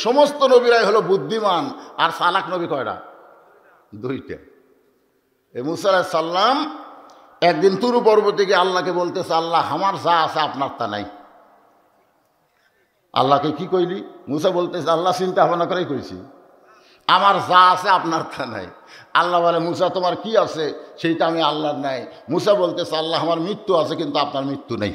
সমস্ত নবীরাই হলো বুদ্ধিমান, আর চালাক নবী কয়টা? দুইটা। এই মুসা আলাইহিস সালাম একদিন তুরু পর্বতে গিয়ে আল্লাহকে বলতেছে, আল্লাহ আমার যা আছে আপনার তা নাই। আল্লাহকে কি কইলি? মুসা বলতেছে, আল্লাহ চিন্তা ভাবনা করেই কইছি, আমার যা আছে আপনার তা নাই। আল্লাহ বলে, মুসা তোমার কি আছে? সেইটা আমি আল্লাহর নাই। মুসা বলতেছে, আল্লাহ আমার মৃত্যু আছে কিন্তু আপনার মৃত্যু নেই।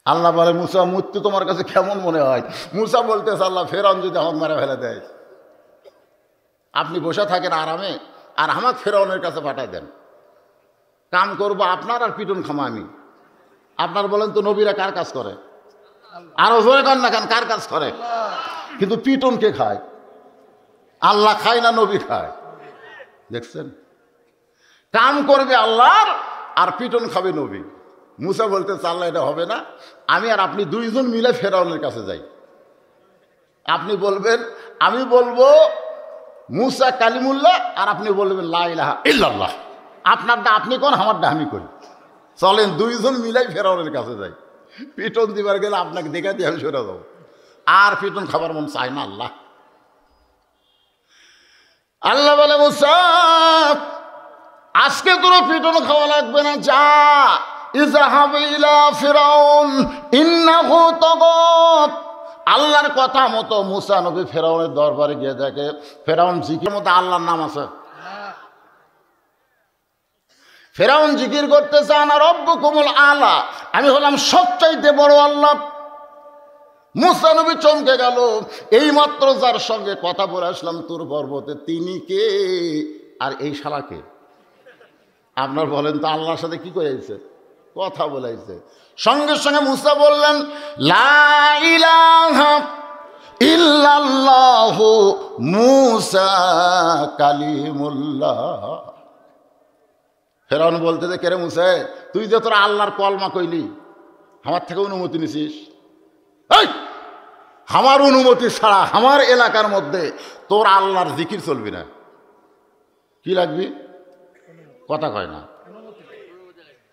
আল্লাহ বলে, মুসা মৃত্যু তোমার কাছে কেমন মনে হয়? মুসা বলতেছে, আল্লাহ ফেরাউন যদি আমাকে মেরে ফেলে দেয়, আপনি বসে থাকেন আরামে, আর আমাকে ফেরাউনের কাছে পাঠায় দেন, কাম করবো আপনার আর পিটন খামা আমি। আপনার বলেন তো নবীরা কার কাজ করে? আরো জোরে কর না কেন, কার কাজ করে? কিন্তু পিটন কে খায়? আল্লাহ খায় না নবী খায়? দেখছেন, কাম করবে আল্লাহর আর পিটন খাবে নবী। মুসা বলতেছে, আল্লাহ এটা হবে না, আমি আর আপনি দুইজন মিলে ফেরাউনের কাছে যাই। আপনি বলবেন, আমি বলবো মুসা কালিমুল্লাহ, আর আপনি বলবেন লা ইলাহা ইল্লাল্লাহ। আপনারটা আপনি কোন, আমারটা আমি করি। চলেন দুইজন মিলাই ফেরাউনের কাছে যাই। পিটন দিবার গেলে আপনাকে দেখা দিয়ে আমি সরে যাবো, আর পিটন খাবার মন চায় না আল্লাহ। আল্লাহ বলে, মুসা আজকে তোর পিটন খাওয়া লাগবে না, যা ইযহাব ইলা ফিরাউন ইন্নাহু তাগাত। আল্লাহর কথা মতো মুসা নবী ফেরাউনের দরবারে গিয়ে দেখে ফেরাউন জিকির মতো আল্লাহর নাম আছে। ফেরাউন জিকির করতেছে, আনা রব্বুকুমুল আলা, আমি হলাম সবচাইতে বড় আল্লাহ। মুসা নবী চমকে গেল, এইমাত্র যার সঙ্গে কথা বলে আসলাম তুর পর্বতে, তিনি কে আর এই শালাকে? আপনার বলেন তো আল্লাহর সাথে কি করেছে? কথা বলাইছে। সঙ্গে সঙ্গে মুসা বললেন, লা ইলাহা ইল্লাল্লাহু মুসা কালিমুল্লাহ। ফেরাউন বলতে কে রে মুসা, তুই যে তোর আল্লাহর কলমা কইলি, আমার থেকে অনুমতি নিছিস? আমার অনুমতি ছাড়া আমার এলাকার মধ্যে তোর আল্লাহর জিকির চলবি না। কি লাগবি? কথা কয় না।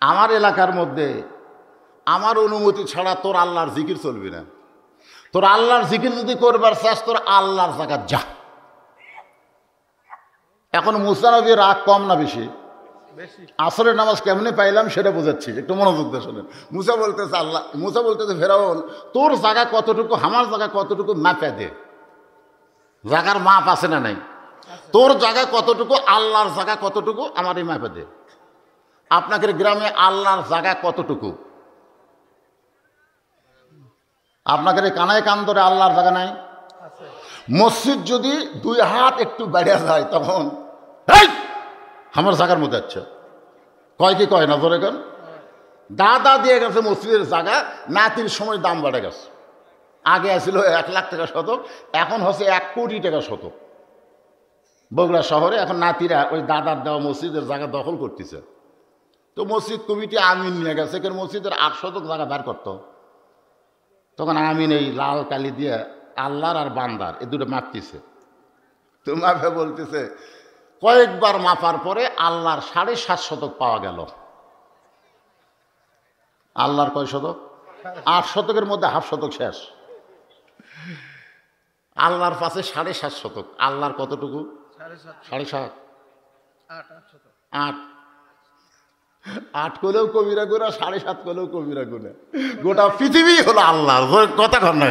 আমার এলাকার মধ্যে আমার অনুমতি ছাড়া তোর আল্লাহর জিকির চলবি না। তোর আল্লাহর জিকির যদি করবার চাস, তোর আল্লাহর জায়গা যা। এখন মুসা নবীর রাগ কম না বেশি? আসরের নামাজ কেমনে পাইলাম সেটা বোঝাচ্ছি, একটু মনোযোগ দিয়ে শোনেন। মুসা বলতেছে ফেরাউন, তোর জায়গা কতটুকু, আমার জায়গা কতটুকু মাপে দে। জায়গার মাপ আছে না নাই? তোর জায়গা কতটুকু, আল্লাহর জায়গা কতটুকু, আমার এই মাপে দে। আপনাদের গ্রামে আল্লাহর জায়গা কতটুকু? আপনাদের কানায় কান ধরে আল্লাহর জায়গা নাই? মসজিদ যদি 2 হাত একটু বেড়ে যায়, তখন আমার জায়গার মধ্যে আছে, কয় কি কয় না? ধরে কেন দাদা দিয়ে গেছে মসজিদের জায়গা, নাতির সময় দাম বেড়ে গেছে। আগে আসছিল 1 লাখ টাকা শতক, এখন হচ্ছে 1 কোটি টাকা শতক। বগুড়া শহরে এখন নাতিরা ওই দাদার দেওয়া মসজিদের জায়গা দখল করতেছে। তো মসজিদ কমিটি আমিন নিয়ে গেছে, কেন মসজিদের 8 শতক জায়গা বের করতো। তখন আমিন এই লাল কালি দিয়ে আল্লাহর আর বান্দার এই দুটো মাপতেছে। তো মাপে বলতেছে, কয়েকবার মাপার পরে আল্লাহর 7.5 শতক পাওয়া গেল। আল্লাহর কয় শতক? 8 শতকের মধ্যে 1/2 শতক শেষ। আল্লাহর পাশে 7.5 শতক। আল্লাহর কতটুকু? 7.5। 8 করলেও কবিরা গুণা, 7.5 করলেও কবিরা গুণা। গোটা পৃথিবী হলো আল্লাহর। কথা কর না,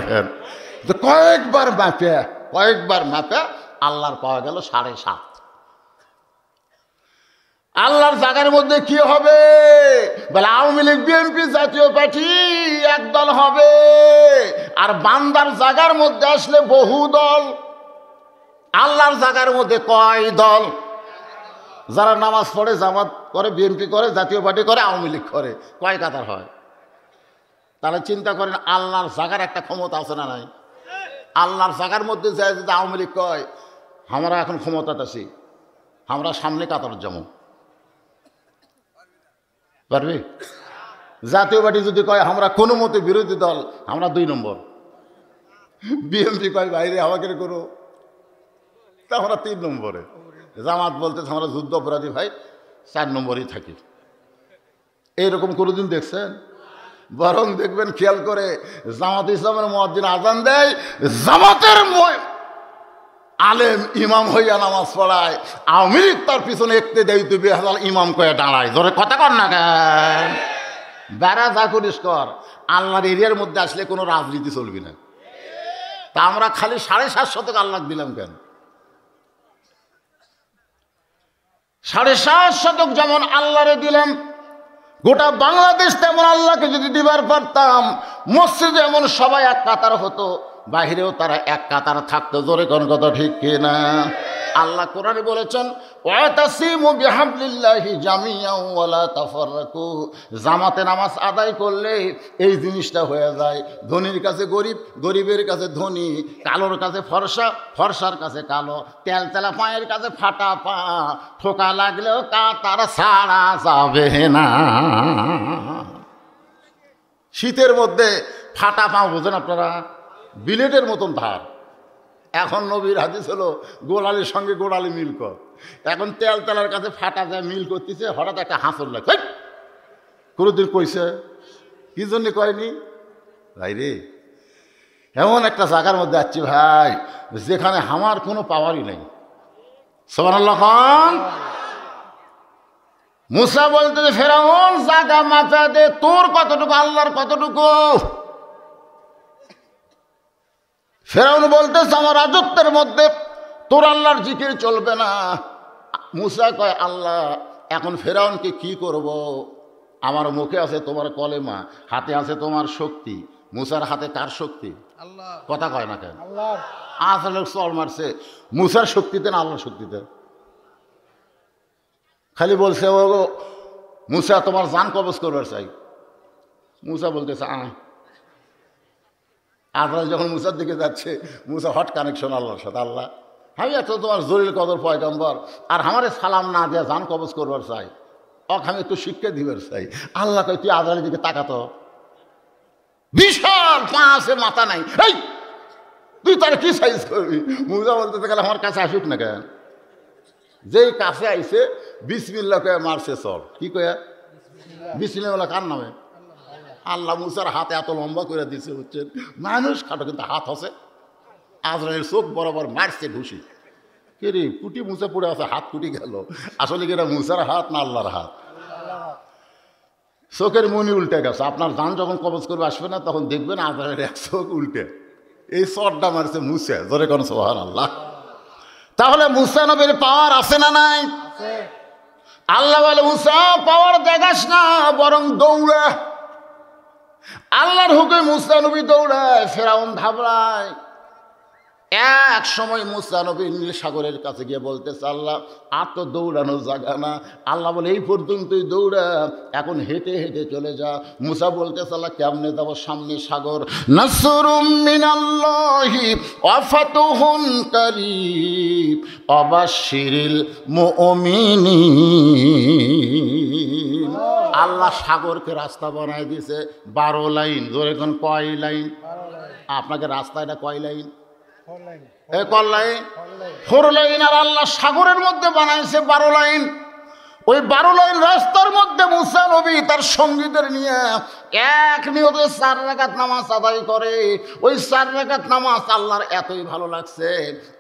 কয়েকবার মাপে আল্লাহর পাওয়া গেল 7.5। আল্লাহর জায়গার মধ্যে কি হবে? বলে আওয়ামী লীগ বিএনপি জাতীয় পার্টি একদল হবে, আর বান্দার জায়গার মধ্যে আসলে বহু দল। আল্লাহর জায়গার মধ্যে কয় দল? যারা নামাজ পড়ে, জামাত করে, বিএনপি করে, জাতীয় পার্টি করে, আওয়ামী লীগ করে, কয় কাতার হয়? তাহলে চিন্তা করেন, আল্লাহর জায়গার একটা ক্ষমতা আছে না নাই? আল্লাহর জায়গার মধ্যে যায় যদি আওয়ামী লীগ কয় আমরা এখন ক্ষমতাতে আছি, আমরা সামনে কাতার যাবো, পারবি? জাতীয় পার্টি যদি কয় আমরা কোনো মতে বিরোধী দল, আমরা 2 নম্বর। বিএনপি কয় বাইরে আমাকে করো, তা আমরা 3 নম্বরে। জামাত বলতেছে আমরা যুদ্ধ অপরাধী ভাই, 4 নম্বরেই থাকি। এইরকম কোনোদিন দেখছেন? বরং দেখবেন খেয়াল করে জামাত ইসলামের মুয়াজ্জিন আজান দেয়, জামাতের আলেম ইমাম হইয়া নামাজ পড়ায়, আওয়ামী লীগ তার পিছনে একতে দেয় তুই বেহাল ইমাম কয়ে দাঁড়ায়। ধরে কথা কর না কেন? বেড়া যা করিস কর, আল্লাহর এরিয়ার মধ্যে আসলে কোনো রাজনীতি চলবি না। তা আমরা খালি 7.5 শতক আল্লাহ দিলাম কেন? 7.5 শতক যেমন আল্লাহরে দিলাম, গোটা বাংলাদেশ তেমন আল্লাহকে যদি দিবার পারতাম, মসজিদে এমন সবাই এক কাতার হতো, বাহিরেও তারা এক কাতার থাকতো। জোরে কোন কথা ঠিক কিনা? আল্লাহ কোরআনে বলেছেন, ওয়াতাসিমু বিহাবলিল্লাহি জামিআন ওয়া লা তাফাররাকু। জামাতে নামাজ আদায় করলে এই জিনিসটা হয়ে যায়, ধনীর কাছে গরিব, গরিবের কাছে ধনী, কালোর কাছে ফর্সা, ফর্সার কাছে কালো, তেলতেলা পায়ের কাছে ফাটা পা, ঠোকা লাগলেও কাতার ছাড়া যাবে না। শীতের মধ্যে ফাটা পা বোঝেন আপনারা, বিলেটের মতন ধার। এখন নবীর হাদিস হলো গোড়ালির সঙ্গে গোড়ালি মিল কর। এখন তেল তেলার কাছে ফাটা যায় মিল করতেছে, হঠাৎ একটা হাসর লাগে। কোনোদিন কইছে কি জন্যে কয়নি ভাই রে? এমন একটা জায়গার মধ্যে যাচ্ছি ভাই, যেখানে আমার কোনো পাওয়ারই নেই। সুবহানাল্লাহ খান। মুসা বলতে ফেরাউন জায়গা মাপা দে, তোর কতটুকু আল্লাহর কতটুকু। ফেরাউন বলতেছে আমার রাজত্বের মধ্যে তোর আল্লাহর জিকির চলবে না। মুসা কয় আল্লাহ এখন ফেরাউনকে কি করব? আমার মুখে আছে তোমার কলেমা, হাতে আছে তোমার শক্তি। মুসার হাতে কার শক্তি? আল্লাহ। কথা কয় না কেন? আল্লাহ। আসলে চল মারছে মুসার শক্তিতে না আল্লাহর শক্তিতে? খালি বলছে ও মুসা তোমার জান কবজ করবার চাই। মুসা বলতেছে আজরাইল যখন মুসার দিকে যাচ্ছে, মুসা হট কানেকশন আল্লাহর সাথে। আল্লাহ আমি এত তোমার জলিল কদর পয়গম্বর, আর আমারে সালাম না দিয়ে জান কবজ করবার চাই, আমি একটু শিক্ষা দিবার চাই। আল্লাহ কয় তুই আজরাইলের দিকে তাকাতো, বিশাল পা আছে মাথা নাই, এই তুই তার কি সাইজ করবি? মুসা বলতে গেলে আমার কাছে আসুক না কেন? যেই কাছে আইসে বিসমিল্লাহ কয়ে মারছে চল। কি কয়ে বিসমিল্লাহ বলে কার নামে? আল্লাহ। মুসার হাতে এত লম্বা করে দিছে হচ্ছেন মানুষ খাটো, কিন্তু হাত হসে। আজরাইল চোখ বরাবর মারছে ঘুষি। কে রে কুটি মুসা পড়ে আছে, হাত কুটি গেল। আসলে কিনা মুসার হাত না আল্লাহর হাত? চোখের মনি উল্টে গেছে। আপনার জান যখন কবজ করবে আসবে না, তখন দেখবেন আজরাইলের এক চোখ উল্টে। এই চটটা মারছে মুসা। জোরে কোন সুবহানাল্লাহ। তাহলে মুসা নবীর পাওয়ার আছে না নাই? আল্লাহ বলে মুসা পাওয়ার দেখাস না, বরং দৌড়া। আল্লাহর হুকুমে মুসা নবী দৌড়ায়, ফেরাউন ঘাবড়ায়। এক সময় মুসা নবী নীল সাগরের কাছে গিয়ে বলতেছে আল্লাহ আর তো দৌড়ানোর জায়গা না। আল্লাহ বলে এই পর্যন্তই দৌড়া, এখন হেঁটে হেঁটে চলে যা। মুসা বলতেছে আল্লাহ কেমনে যাব? সামনে সাগর। নাসরুম মিনাল্লাহি ওয়া ফাতুহুন কারীব ওয়াবাশশিরিল মুমিনিন। আল্লাহ সাগরকে রাস্তা বানায় দিয়েছে 12 লাইন। ধরে এখন কয় লাইন? আপনাকে রাস্তাটা কয় লাইন? 4 লাইন। আর আল্লাহ সাগরের মধ্যে বানাইছে 12 লাইন। ওই 12 লাইন রাস্তার মধ্যে মুসা নবী তার সঙ্গীদের নিয়ে এক নিয়তে 4 রাকাত নামাজ আদায় করে। ওই 4 রাকাত নামাজ আল্লাহর এতই ভালো লাগছে,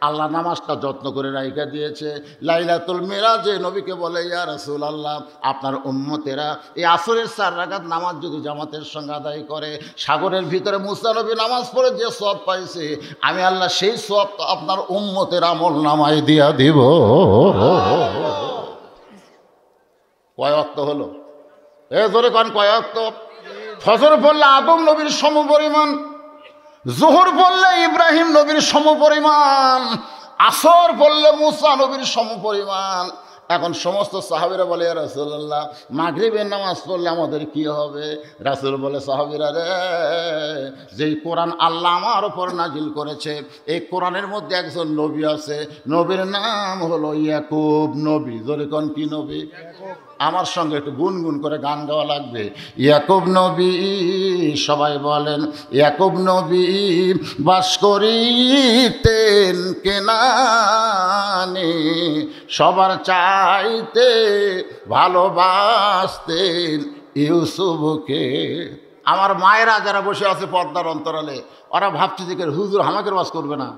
আল্লাহ নামাজটা যত্ন করে রাইখা দিয়েছে। লাইলাতুল মিরাজে নবীকে বলে ইয়া রাসূলুল্লাহ আপনার উম্মতেরা এই আসরের 4 রাকাত নামাজ যদি জামাতের সঙ্গে আদায় করে, সাগরের ভিতরে মুসা নবী নামাজ পড়ে যে সওয়াব পাইছে, আমি আল্লাহ সেই সওয়াব তো আপনার উম্মতের আমল নামায় দিয়া দিব। কয় ওয়াক্ত হলো? জোরে কোন কয় ওয়াক্ত? ফজর পড়লে আদম নবীর সমপরিমাণ, জোহর পড়লে ইব্রাহিম নবীর সমপরিমাণ, আসর পড়লে মুসা নবীর সমপরিমাণ। এখন সমস্ত সাহাবীরা বলে ইয়া রাসূলুল্লাহ মাগরিবের নামাজ পড়লে আমাদের কি হবে? রাসূল বলে সাহাবীরা রে, যেই কোরআন আল্লাহ আমার উপর নাজিল করেছে এই কোরআনের মধ্যে একজন নবী আছে, নবীর নাম হলো ইয়াকুব নবী। জোরে কোন কি নবী? আমার সঙ্গে একটু গুনগুন করে গান গাওয়া লাগবে। ইয়াকুব নবী, সবাই বলেন ইয়াকুব নবী বাস করিতেন কেনানে, সবার চাইতে ভালোবাসতেন ইউসুফকে। আমার মায়েরা যারা বসে আছে পর্দার অন্তরালে, ওরা ভাবছে যে হুজুর আমাকে ওয়াজ করবে না।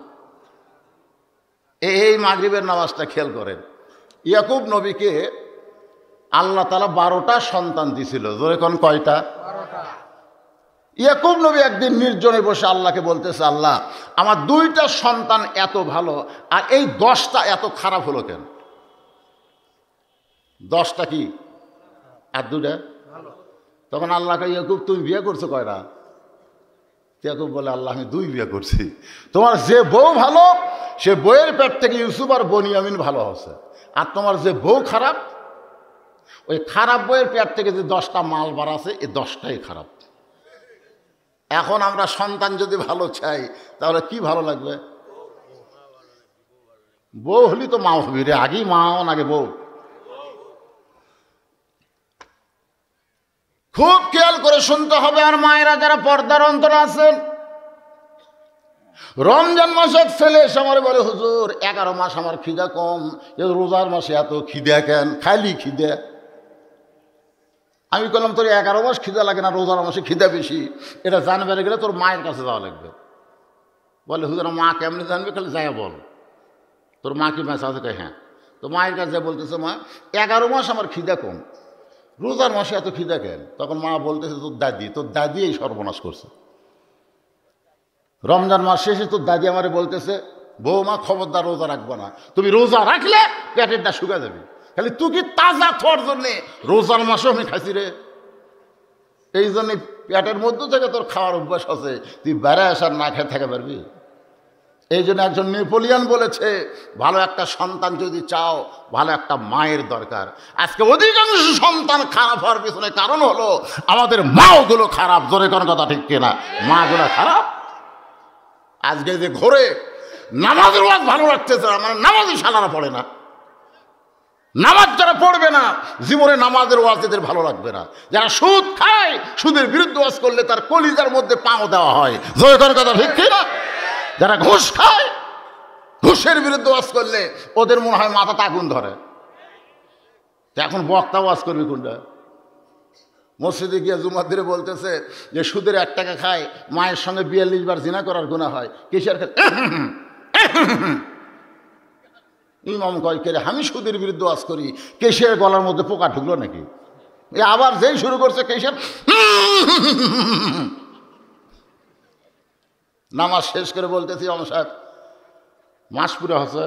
এই মাগরিবের নামাজটা খেয়াল করেন। ইয়াকুব নবীকে আল্লাহ তাআলা 12টা সন্তান দিছিল। জোরে কোন কয়টা? ইয়াকুব নবী একদিন নির্জনে বসে আল্লাহকে বলতেছে, আল্লাহ আমার 2টা সন্তান এত ভালো, আর এই 10টা এত খারাপ হলো কেন? 10টা কি আর 2টা তখন আল্লাহকে, ইয়াকুব তুমি বিয়ে করছো কয়টা? ইয়াকুব বলে, আল্লাহ আমি 2 বিয়ে করছি। তোমার যে বউ ভালো সে বউয়ের পেট থেকে ইউসুফ আর বনিয়ামিন ভালো হচ্ছে, আর তোমার যে বউ খারাপ ওই খারাপ বউয়ের পেট থেকে যে 10টা মাল বার আছে এই 10টাই খারাপ। এখন আমরা সন্তান যদি ভালো চাই তাহলে কি ভালো লাগবে? বউ হলি তো মা হবি রে, আগেই মা হন আগে বউ। খুব খেয়াল করে শুনতে হবে। আর মায়েরা যারা পর্দার অন্তরে আছেন, রমজান মাসে ছেলে এসে আমার বলে, হুজুর 11 মাস আমার খিদা কম, রোজার মাসে এত খিদা কেন? খালি খিদা। আমি বললাম, তোর 11 মাস খিদা লাগে না, রোজার মাসে খিদা বেশি। এটা জানবে গেলে তোর মায়ের কাছে যাওয়া লাগবে। বলে, হুজুর মা কেমনি জানবে? খালি যাই বল, তোর মা কি মেসা আছে? হ্যাঁ। তো মায়ের কাছে বলতেছে, মা 11 মাস আমার খিদা কম, রোজার মাসে এত খিদা কেন? তখন মা বলতেছে, তোর দাদি এই সর্বনাশ করছে। রমজান মাস শেষে তোর দাদি আমারে বলতেছে, বৌমা খবরদার রোজা রাখবো না, তুমি রোজা রাখলে পেটেরটা শুকা যাবে। খালি তুই কি তাজা খাওয়ার জন্যে রোজার মাসও আমি খাইছি রে। এই জন্যে পেটের মধ্য থেকে তোর খাওয়ার অভ্যাস আছে, তুই বেড়ে আসার না খেয়ে থাকা পারবি। এই জন্য একজন নেপোলিয়ান বলেছে, ভালো একটা সন্তান যদি চাও ভালো একটা মায়ের দরকার। আজকে অধিকাংশ সন্তান খারাপ হওয়ার পিছনে কারণ হলো আমাদের মাগুলো খারাপ। জোরে কোন কথা ঠিক কিনা? মাগুলো খারাপ। আজকে যে ঘরে নামাজের ওয়াজ ভালো লাগতেছে না, মানে নামাজই সালারা পড়ে না। নামাজ যারা পড়বে না জীবনে নামাজের ওয়াজ এদের ভালো লাগবে না। যারা সুদ খায়, সুদের বিরুদ্ধে ওয়াজ করলে তার কলিজার মধ্যে পাও দেওয়া হয়। জোরে কোন কথা ঠিক কিনা? যারা ঘুষ খায়, ঘুষের বিরুদ্ধে ওয়াজ করলে ওদের মনে হয় মাথাতে আগুন ধরে। এখন বক্তা ওয়াজ করবি কোনটা? মসজিদে গিয়ে জুমার দিনে বলতেছে যে সুদের 1 টাকা খায়, মায়ের সঙ্গে 42 বার জিনা করার গুনাহ হয়। কিসের? ইমাম কয়, কে রে? আমি সুদের বিরুদ্ধে ওয়াজ করি, কেশের গলার মধ্যে পোকা ঢুকলো নাকি? আবার যেই শুরু করছে কেশের, নামাজ শেষ করে বলতেছি, ইমাম সাহেব মাস পুরো হচ্ছে,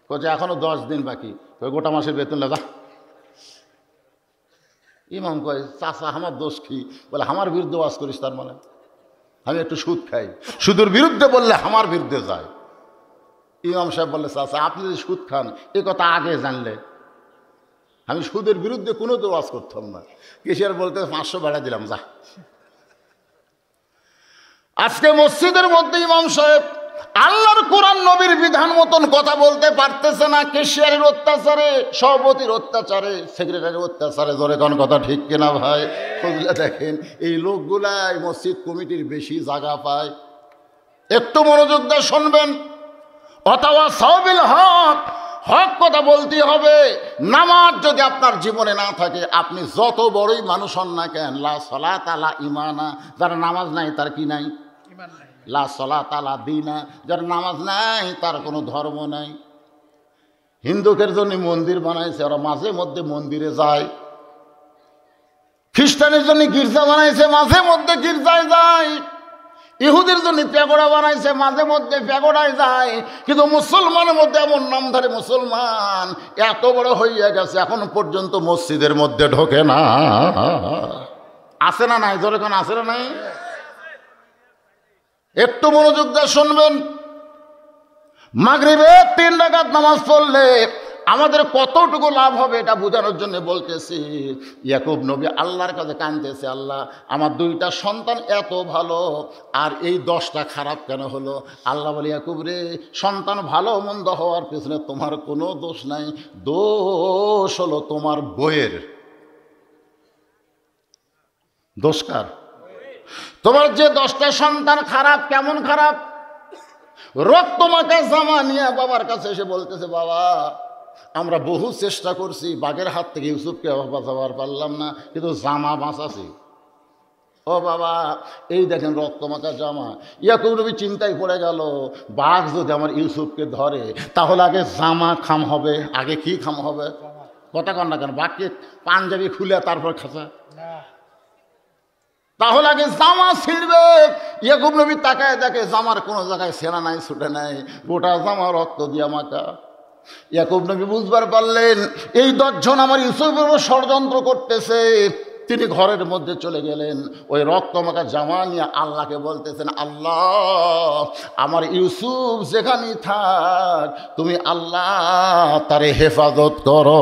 বলছে এখনো 10 দিন বাকি, গোটা মাসের বেতন লাগা। ইমাম কয়, চাচা আমার দোষ কি? বলে, আমার বিরুদ্ধে ওয়াজ করিস তার মানে? আমি একটু সুদ খাই, সুদের বিরুদ্ধে বললে আমার বিরুদ্ধে যায়। ইমাম সাহেব বললে, চাচা আপনি যদি সুদ খান এ কথা আগে জানলে আমি সুদের বিরুদ্ধে কোনো তো ওয়াজ করতাম না। কিসের? বলতে 500 বাড়া দিলাম যা। আজকে মসজিদের মধ্যে ইমাম সাহেব আল্লাহর কোরআন নবীর বিধান মতন কথা বলতে পারতেছে না। কেশিয়ারের অত্যাচারে, সভাপতির অত্যাচারে, সেক্রেটারির অত্যাচারে। জোরে কোন কথা ঠিক কিনা ভাই? খুঁজলে দেখেন এই লোকগুলাই মসজিদ কমিটির বেশি জায়গা পায়। একটু মনোযোগ দিয়ে শুনবেন। অথবা সাবিল হক, হক কথা বলতে হবে। নামাজ যদি আপনার জীবনে না থাকে, আপনি যত বড়ই মানুষ হন না কেন, লা সালাতা লা ঈমানা, যার নামাজ নাই তার কি নাই? ঈমান নাই। লা সালাতা লা দীনা, যার নামাজ নাই তার কোনো ধর্ম নাই। হিন্দুদের জন্য মন্দির বানাইছে, ওরা মাঝে মধ্যে মন্দিরে যায়। খ্রিস্টানের জন্য গির্জা বানাইছে, মাঝে মধ্যে গির্জায় যায়। ইহুদের জন্য প্যাগোড়া বানাইছে, মাঝে মধ্যে প্যাগোড়ায় যায়। কিন্তু মুসলমানের মধ্যে এমন নামধারী মুসলমান এত বড় হইয়া গেছে, এখন পর্যন্ত মসজিদের মধ্যে ঢোকে না। আছে না নাই? জোরে কোন আছে না নাই? একটু মনোযোগ দিয়ে শুনবেন। মাগরিবে 3 রাকাত নামাজ পড়লে আমাদের কতটুকু লাভ হবে এটা বোঝানোর জন্য বলতেছি। ইয়াকুব নবী আল্লাহর কাছে কাঁদতেছে, আল্লাহ আমার 2টা সন্তান এত ভালো, আর এই 10টা খারাপ কেন হলো? আল্লাহ বলে, ইয়াকুব রে, সন্তান ভালো মন্দ হওয়ার পেছনে তোমার কোনো দোষ নাই, দোষ হলো তোমার বইয়ের। দোষ কার? তোমার যে 10টা সন্তান খারাপ। কেমন খারাপ? রক্ত মাখা জামা নিয়ে বাবার কাছে এসে বলতেছে, বাবা আমরা বহু চেষ্টা করছি, বাঘের হাত থেকে ইউসুফকে বাঁচাবার পারলাম না, কিন্তু জামা বাঁচাছি। ও বাবা, এই দেখেন রক্তমাখা জামা। ইয়াকুব নবী চিন্তায় পড়ে গেল, বাঘ যদি আমার ইউসুফকে ধরে তাহলে আগে জামা খাম হবে, আগে কি খাম হবে? কথা কন না কেন? বাঘকে পাঞ্জাবি খুলে তারপর খাঁচা, তাহলে আগে জামা ছিঁড়বে। ইয়াকুব নবী তাকায় দেখে জামার কোনো জায়গায় সেনা নাই, ছুটে নাই, গোটা জামা রক্ত দিয়া মাখা। ইয়াকুব নবী বুঝবার পারলেন এই 10 জন আমার ইউসুফের উপর ষড়যন্ত্র করতেছে। তিনি ঘরের মধ্যে চলে গেলেন, ওই রক্তমাখা জামা নিয়ে আল্লাহকে বলতেছেন, আল্লাহ আমার ইউসুফ যেখানেই থাক তুমি আল্লাহ তারে হেফাজত করো।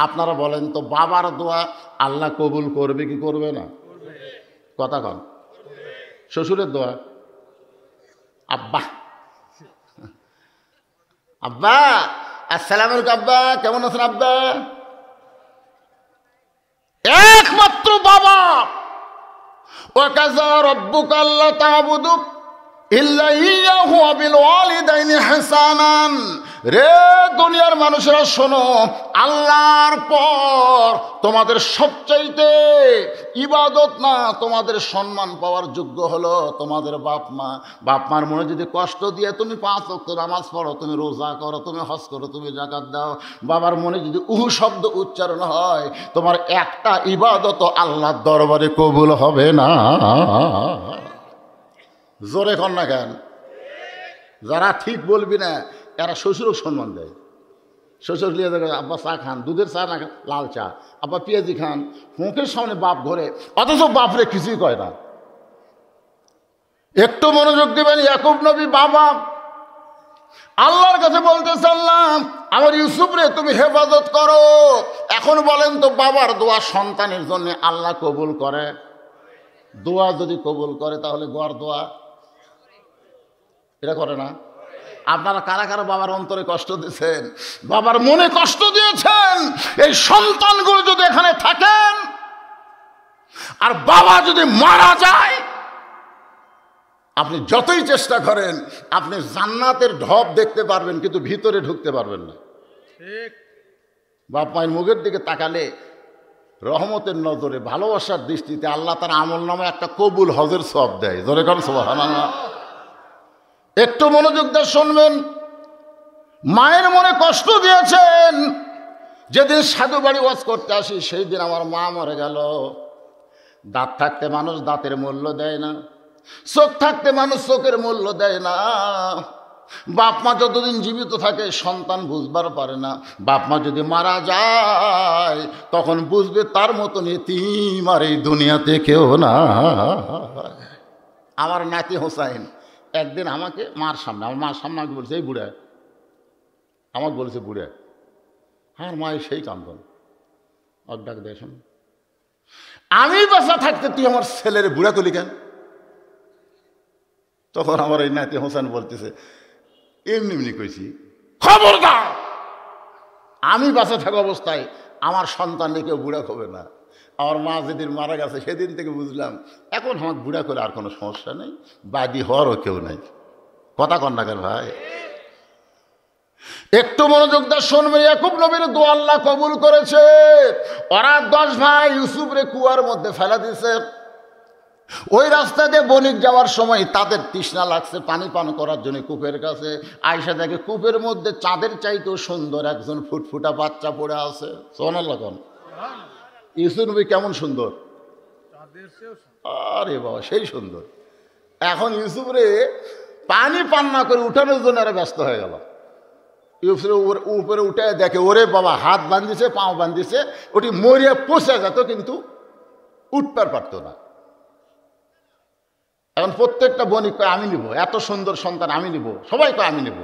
আপনারা বলেন তো, বাবার দোয়া আল্লাহ কবুল করবে কি করবে না? কথা কন। শ্বশুরের দোয়া, আব্বা আব্বা আসসালামু আলাইকুম, আব্বা কেমন আছেন আব্বা? একমাত্র বাবা। ওয়াকাযা রাব্বুকা আল্লা তা'বুদু ইল্লা ইয়্যাহু ওয়া বিল ওয়ালিদাইনি ইহসানান। রে দুনিয়ার মানুষেরা শোনো, আল্লাহর পর তোমাদের সবচাইতে ইবাদত না, তোমাদের সম্মান পাওয়ার যোগ্য হলো তোমাদের বাপ মা। বাপ মার মনে যদি কষ্ট দিয়ে তুমি 5 ওয়াক্ত নামাজ পড়ো, তুমি রোজা করো, তুমি হজ করো, তুমি যাকাত দাও, বাবার মনে যদি উহু শব্দ উচ্চারণ হয়, তোমার একটা ইবাদত আল্লাহর দরবারে কবুল হবে না। জোরে কর না কেন? যারা ঠিক বলবি না এরা শ্বশুরও সম্মান দেয়। শ্বশুর নিয়ে দেখে, আব্বা চা খান, দুধের চা না, লাল চা। আব্বা পেঁয়াজি খান, মুখের সামনে বাপ ঘরে, অথচ বাপরে কিছুই কয় না। একটু মনোযোগ দেবেন। ইয়াকুব নবী বাবা আল্লাহর কাছে বলতেছে, আল্লাহ আমার ইউসুফ রে তুমি হেফাজত করো। এখন বলেন তো, বাবার দোয়া সন্তানের জন্য আল্লাহ কবুল করে? দোয়া যদি কবুল করে তাহলে গড় দোয়া এটা করে না? আপনারা কারা কারা বাবার অন্তরে কষ্ট দিয়েছেন, বাবার মনে কষ্ট দিয়েছেন? এই সন্তানগুলো যদি এখানে থাকেন আর বাবা যদি মারা যায়, আপনি যতই চেষ্টা করেন আপনি জান্নাতের ঢপ দেখতে পারবেন, কিন্তু ভিতরে ঢুকতে পারবেন না। বাপ মায়ের মুখের দিকে তাকালে রহমতের নজরে, ভালোবাসার দৃষ্টিতে আল্লাহ তার আমল নামে একটা কবুল হজের সওয়াব দেয়। জোরে কারণ সুবহানাল্লাহ। একটু মনোযোগ দিয়ে শুনবেন। মায়ের মনে কষ্ট দিয়েছেন। যেদিন সাধু বাড়ি ওয়াজ করতে আসি সেই দিন আমার মা মরে গেল। দাঁত থাকতে মানুষ দাঁতের মূল্য দেয় না, চোখ থাকতে মানুষ চোখের মূল্য দেয় না। বাপ মা যতদিন জীবিত থাকে সন্তান বুঝবার পারে না। বাপ মা যদি মারা যায় তখন বুঝবে তার মতন এতিম আর এই দুনিয়াতে কেউ না। আমার নাতি হোসাইন একদিন আমাকে মার সামনে, আমার মার সামনে আমাকে বলছে, এই বুড়া, আমাকে বলছে বুড়া। আর মায়ের সেই কান্দন, আর ডাক দেয়, শোন আমি বাসা থাকতে তুই আমার ছেলের বুড়া তুলি কেন? তখন আমার এই নাতি হোসেন বলতেছে, এমনি এমনি কইছি, খবরদার আমি বাসা থাকা অবস্থায় আমার সন্তানকে কেউ বুড়া হবে না। আমার মা যেদিন মারা গেছে সেদিন থেকে বুঝলাম এখন আমার বুড়া করে আর কোনো সমস্যা নেই, বাদী হওয়ারও কেউ নাই। কথা কন না কেন ভাই? একটু মনোযোগ দিয়ে শুনবে। ইয়াকুব নবীর দোয়া আল্লাহ কবুল করেছে। ওরা 10 ভাই ইউসুফরে কুয়ার মধ্যে ফেলা দিয়েছে। ওই রাস্তা দিয়ে বণিক যাওয়ার সময় তাদের তৃষ্ণা লাগছে পানি পান করার জন্য কূপের কাছে। আয়সা দেখে কূপের মধ্যে চাঁদের চাইতেও সুন্দর একজন ফুটফুটা বাচ্চা পড়ে আছে। সুবহানাল্লাহ। ইউসুফ নবী কেমন সুন্দর! আরে বাবা, সেই সুন্দর। এখন ইউসুফরে পানি পান না করে উঠানোর জন্য এরা ব্যস্ত হয়ে গেল। ইউসুফের উপরে উঠে দেখে, ওরে বাবা, হাত বাঁধিছে, পাও বাঁধিছে, ওটি মরিয়া পচে যেত কিন্তু উঠতে পারতো না। এখন প্রত্যেকটা বণিক কয় আমি নিব, এত সুন্দর সন্তান আমি নিব, সবাই কয় আমি নিব।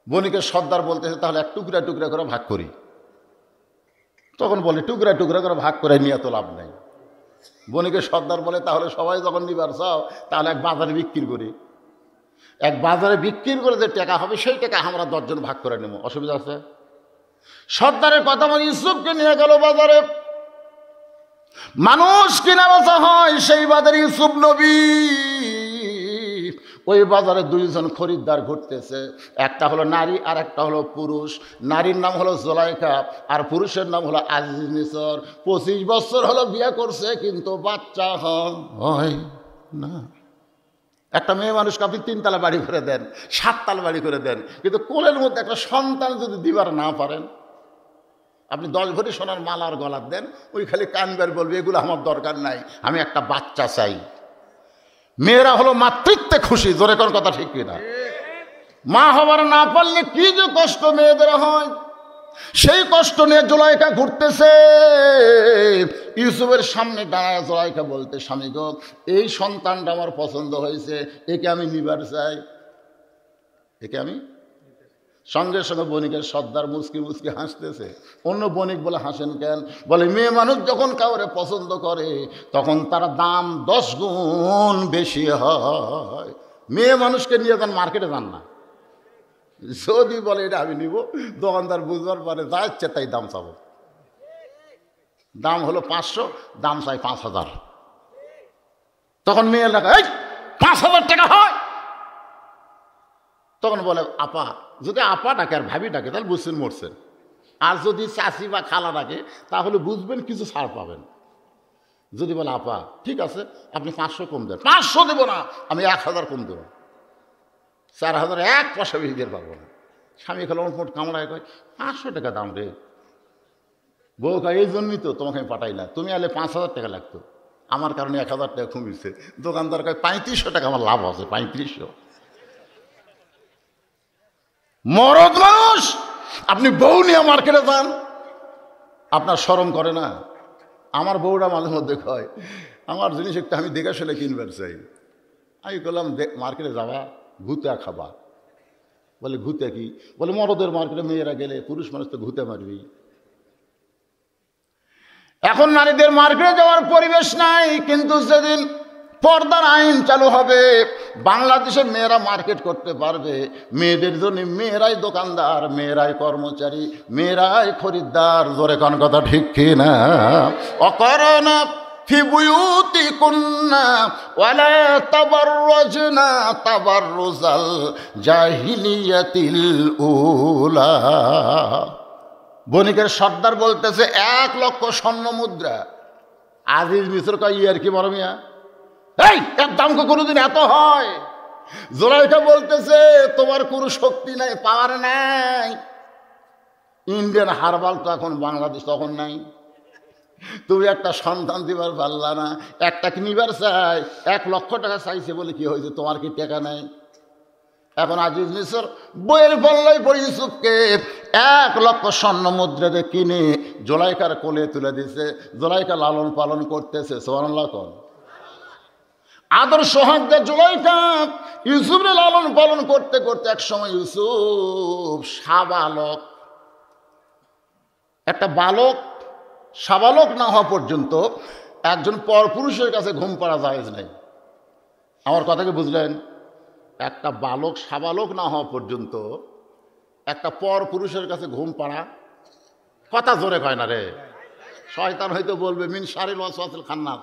বণিকের সর্দার বলতেছে, তাহলে এক টুকরা টুকরা করে ভাগ করি। তখন বলে, টুকরা টুকরা করে ভাগ করে নিয়ে তো লাভ নাই। বণিকের সর্দার বলে, তাহলে সবাই যখন নিবার চাও তাহলে এক বাজারে বিক্রি করি। এক বাজারে বিক্রি করে যে টাকা হবে সেই টাকা আমরা 10 জন ভাগ করে নেব, অসুবিধা আছে? সর্দারের কথা মানে ইউসুফকে নিয়ে গেল বাজারে। মানুষ কিনা বেচা হয় সেই বাজারে ইউসুফ নবী ওই বাজারে দুইজন খরিদ্দার ঘুরতেছে, একটা হলো নারী আর একটা হলো পুরুষ। নারীর নাম হলো জুলাইখা আর পুরুষের নাম হলো আজিজ মিসর। 25 বছর হলো বিয়ে করছে কিন্তু বাচ্চা হয় না। একটা মেয়ে মানুষকে আপনি 3 তালা বাড়ি করে দেন, 7 তালা বাড়ি করে দেন, কিন্তু কোলের মধ্যে একটা সন্তান যদি দিবার না পারেন, আপনি 10 ভরি সোনার মালার গলার দেন, ওই খালি কানবার বলবে এগুলো আমার দরকার নাই, আমি একটা বাচ্চা চাই। মেয়েরা হলো মাতৃত্বে খুশি, জোরে কোন কথা ঠিক কিনা? মা হবার না পারলে কি যে কষ্ট মেয়েদের হয়, সেই কষ্ট নিয়ে জুলাইখা ঘুরতেছে। ইউসুফের সামনে দাঁড়ায় জুলাইখা বলতে, স্বামী গো, এই সন্তানটা আমার পছন্দ হয়েছে, একে আমি নিবার চাই, একে আমি। সঙ্গে সঙ্গে বণিকের সর্দার মুচকি মুচকি হাসতেছে। অন্য বণিক বলে, হাসেন কেন? বলে, মেয়ে মানুষ যখন কাউরে পছন্দ করে তখন তার দাম 10 গুণ বেশি হয়। মেয়ে মানুষকে নিয়ে যান, মার্কেটে যান না। যদি বলে এটা আমি নিব, দোকানদার বুঝবার পরে যা ইচ্ছে তাই দাম চাবো। দাম হলো 500, দাম চাই 5000। তখন মেয়ে লেখা, এই 5000 টাকা হয়। তখন বলে, আপা। যদি আপা ডাকে আর ভাবি ডাকে তাহলে বুঝছেন মরছেন, আর যদি চাচি বা খালা ডাকে তাহলে বুঝবেন কিছু ছাড় পাবেন। যদি বলে, আপা ঠিক আছে আপনি 500 কম দেন, 500 দেবো না, আমি 1000 কম দেবো, 4000 এক পয়সা বেশি দিয়ে পারবো না। স্বামী খেলো মোট কামড়ায় কয়, 500 টাকা দাম রে। বউ কয়, এই জন্যই তো তোমাকে আমি পাঠাই না, তুমি আলে 5000 টাকা লাগতো, আমার কারণে 1000 টাকা কমিয়েছে। দোকানদার কয়, 3500 টাকা আমার লাভ আছে, 3500। মরদ মানুষ, আপনি বউ নিয়ে মার্কেটে যান, আপনার শরম করে না? আমার বউরা মাঝে মধ্যে কয়, আমার জিনিস একটু আমি দেখে শুনে কিনবার চাই। আমি বললাম, মার্কেটে যাবা, ঘুতে খাবা। বলে, ঘুতে কি? বলে, মরদের মার্কেটে মেয়েরা গেলে পুরুষ মানুষ তো ঘুতে মারবি। এখন নারীদের মার্কেটে যাওয়ার পরিবেশ নাই, কিন্তু যেদিন পর্দার আইন চালু হবে, বাংলাদেশে মেয়েরা মার্কেট করতে পারবে। মেয়েদের জন্য মেয়েরাই দোকানদার, মেয়েরাই কর্মচারী, মেয়েরাই খরিদ্দার। জোরে কোন কথা ঠিক কিনা? অকরনা ফি বুয়ুতিকুন্না ওয়ালা তাবাররাজনা তাবাররুজাল জাহিলিয়াতিল উলা। বণিকের সর্দার বলতেছে, 1 লক্ষ স্বর্ণ মুদ্রা। আজিজ মিসর কয়, ইয়ার কি বড় মিয়া, এই এর দাম কোনোদিন এত হয়? জুলাইখা বলতেছে, তোমার কোনো শক্তি নাই, পাওয়ার নাই। ইন্ডিয়ান হারবাল তো এখন বাংলাদেশ তখন নাই। তুমি একটা সন্তান দিবার পারলা না, একটা কিনিবার চাই, 1 লক্ষ টাকা চাইছে বলে কি হয়েছে, তোমার কি টাকা নাই? এখন আজিজ মিসর বইয়ের পাল্লাই পড়ে ইউসুফকে 1 লক্ষ স্বর্ণ মুদ্রাতে কিনে জুলাইখার কোলে তুলে দিছে। জুলাইখা লালন পালন করতেছে। সুবহানাল্লাহ কোন? আদর সোহাগদের জুলাইখা ইউসুফরে লালন পালন করতে করতে এক সময় ইউসুফ সাবালক, একটা বালক সাবালক না হওয়া পর্যন্ত একজন পরপুরুষের কাছে ঘুম পাড়া জায়েজ নেই। আমার কথাকে বুঝলেন? একটা বালক সাবালক না হওয়া পর্যন্ত একটা পরপুরুষের কাছে ঘুম পাড়া, কথা জোরে কয় না রে, শয়তান হয়তো বলবে মিন শারিল ওয়াসওয়াসিল খান্নাস।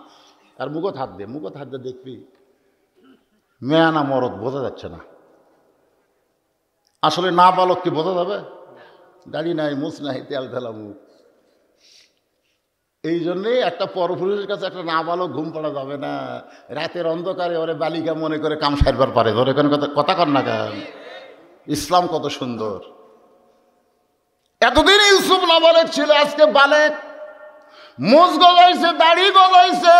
আর মুখত হাত দিয়ে দেখবি মেয়া না মরদ বোঝা যাচ্ছে না। আসলে না বালক কি বোঝা যাবে? দাড়ি নাই, মুছ নাই, তেল ফেলা মুখ। এই জন্যেই একটা পরপুরুষের কাছে একটা না বালক ঘুম পাড়া যাবে না। রাতের অন্ধকারে ওরে বালিকা মনে করে কাম সারবার পারে। ধরে কেন কথা কর না কেন? ইসলাম কত সুন্দর। এতদিন ইউসুফ নাবালেক ছিল, আজকে বালেক, মুছ গজাইছে, দাড়ি গজাইছে।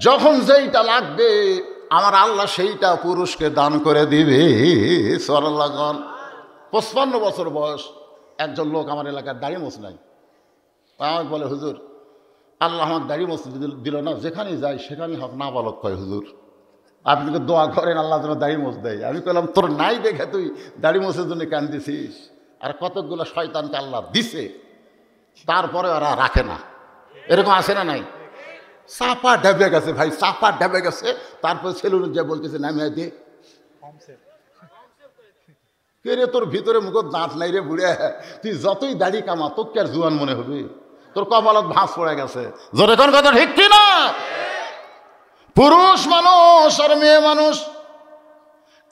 যখন যেইটা লাগবে আমার আল্লাহ সেইটা পুরুষকে দান করে দিবে। সুবহানাল্লাহ। 55 বছর বয়স একজন লোক আমার এলাকার দাড়ি মোছ নাই। আমাকে বলে, হুজুর আল্লাহ আমার দাড়ি মোছ দিল না, যেখানে যাই সেখানে হক না বালক কয়, হুজুর আপনি তো দোয়া করেন আল্লাহ যেন দাড়ি মোছ দেয়। আমি বললাম, তোর নাই দেখে তুই দাড়ি মোছের জন্য কান্দিছিস? আর কতকগুলো শয়তানকে আল্লাহ দিছে, তারপরে ওরা রাখে না। এরকম আছে না নাই? চাপা ডেবে গেছে ভাই, চাপা ডেবে গেছে। তারপরে সেলুন যা বলতেছে নামিয়ে দে। কে রে, তোর ভিতরে মুখ দাঁত নাই রে বুড়ে, তুই যতই দাড়ি কামা তোকে আর জুয়ান মনে হবে? তোর কপালত ভাঁজ পড়ে গেছে। জোরে কোন কথা ঠিক কিনা? পুরুষ মানুষ আর মেয়ে মানুষ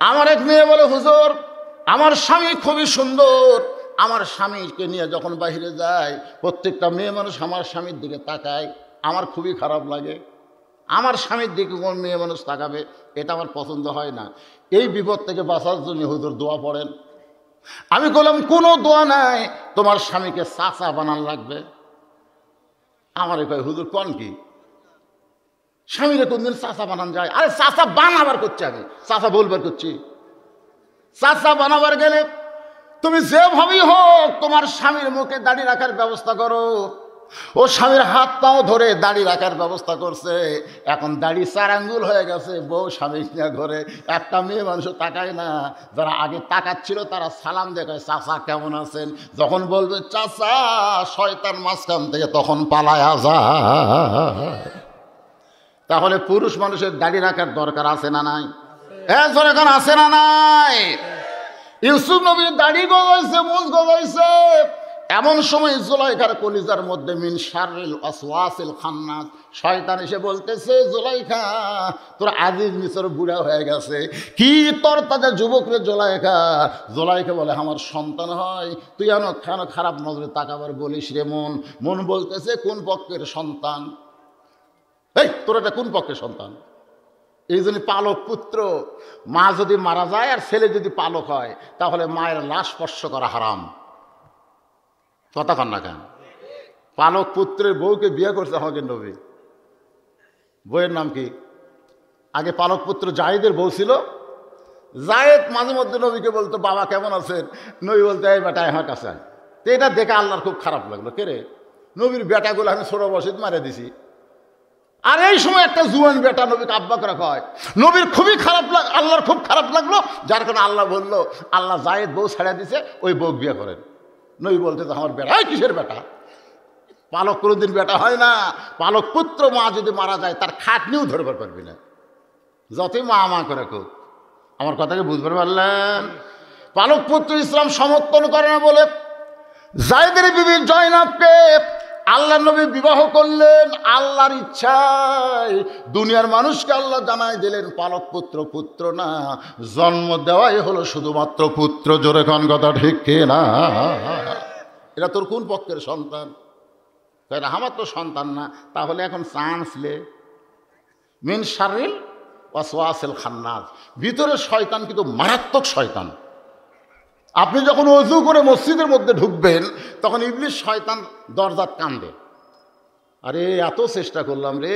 আমার এক মেয়ে বলে, হুজুর আমার স্বামী খুবই সুন্দর, আমার স্বামীকে নিয়ে যখন বাইরে যায় প্রত্যেকটা মেয়ে মানুষ আমার স্বামীর দিকে তাকায়, আমার খুবই খারাপ লাগে। আমার স্বামীর দিকে কোন মেয়ে মানুষ তাকাবে, এটা আমার পছন্দ হয় না। এই বিপদ থেকে বাঁচার জন্য হুজুর দোয়া পড়েন। আমি বললাম, কোনো দোয়া নাই, তোমার স্বামীকে চাচা বানান লাগবে। আমার কয়, হুজুর কোন কি, স্বামীরে কোনদিন চাচা বানান যায়? আরে চাচা বানাবার করছি, আমি চাচা বলবার করছি। চাচা বানাবার গেলে তুমি যেভাবেই হোক তোমার স্বামীর মুখে দাড়ি রাখার ব্যবস্থা করো। ও স্বামীর হাত পাও ধরে দাড়ি রাখার ব্যবস্থা করছে, এখন দাড়ি 4 আঙ্গুল হয়ে গেছে। বউ স্বামী নিয়ে ঘরে, একটা মেয়ে মানুষ তাকায় না। যারা আগে তাকাচ্ছিল তারা সালাম দেখায়, চাচা কেমন আছেন। যখন বলবে চাচা, শয়তান মাঝখান থেকে তখন পালায়া যায়। তাহলে পুরুষ মানুষের দাড়ি রাখার দরকার আছে না নাই? এখন আছে না নাই? ইউসুফ নবীর দাড়ি গজাইছে, মুজ গজাইছে। এমন সময় জুলাইখার কলিজার মধ্যে মিন শাররিল ওয়াসওয়াসিল খান্নাস, শয়তান এসে বলতেছে, জুলাইখা তোর আজিজ মিসর বুড়া হয়ে গেছে, কি তোর তাজা যুবক রে জুলাইখা। জুলাইখা বলে, আমার সন্তান হয়, তুই কেন খারাপ নজরে তাকাবার বলিস রে? মন বলতেছে, কোন পক্ষের সন্তান? এই তোর এটা কোন পক্ষের সন্তান? এই জন্য পালক পুত্র, মা যদি মারা যায় আর ছেলে যদি পালক হয়, তাহলে মায়ের লাশ স্পর্শ করা হারাম। কথা কন না কেন? পালক পুত্রের বউকে বিয়ে করছে আমাকে নবী। বইয়ের নাম কি? আগে পালক পুত্র জায়েদের বউ ছিল। জায়েদ মাঝে মধ্যে নবীকে বলতো, বাবা কেমন আছেন? নবী বলতে, এই বেটা আমার কাছে আয়। তো এটা দেখে আল্লাহর খুব খারাপ লাগলো, কে রে, নবীর বেটাগুলো আমি ছোট বসিত মারে দিছি। আর এই সময় একটা জুয়ান বেটা নবীকে আব্বা করে কয়, নবীর খুবই খারাপ আল্লাহর খুব খারাপ লাগলো। যার কারণে আল্লাহ বললো, আল্লাহ জায়েদ বউ ছেড়ে দিছে, ওই বউ বিয়ে করেন। নবী বলতে, আমার বেটা, কিসের বেটা? পালক কোনোদিন বেটা হয় না। পালক পুত্র মা যদি মারা যায় তার খাটনিও ধরবার পারবি না, যতই মা করে খুব। আমার কথাকে বুঝতে পারলেন? পালক পুত্র ইসলাম সমর্থন করে না বলে জায়েদের বিবি জয়নাবকে আল্লাহ নবী বিবাহ করলেন আল্লাহর ইচ্ছায়। দুনিয়ার মানুষকে আল্লাহ জানাই দিলেন, পালক পুত্র না, জন্ম দেওয়াই হলো শুধুমাত্র পুত্র। জোরে কোন কথা ঠিক না? এটা তোর কোন পক্ষের সন্তান? আমার তো সন্তান না। তাহলে এখন চান্স লে মিন শাররিল ওয়াসওয়াসিল খান্নাস, ভিতরে শয়তান কিন্তু মারাত্মক শয়তান। আপনি যখন ওযু করে মসজিদের মধ্যে ঢুকবেন, তখন ইবলিস শয়তান দরজার কান্দে, আরে এত চেষ্টা করলাম রে,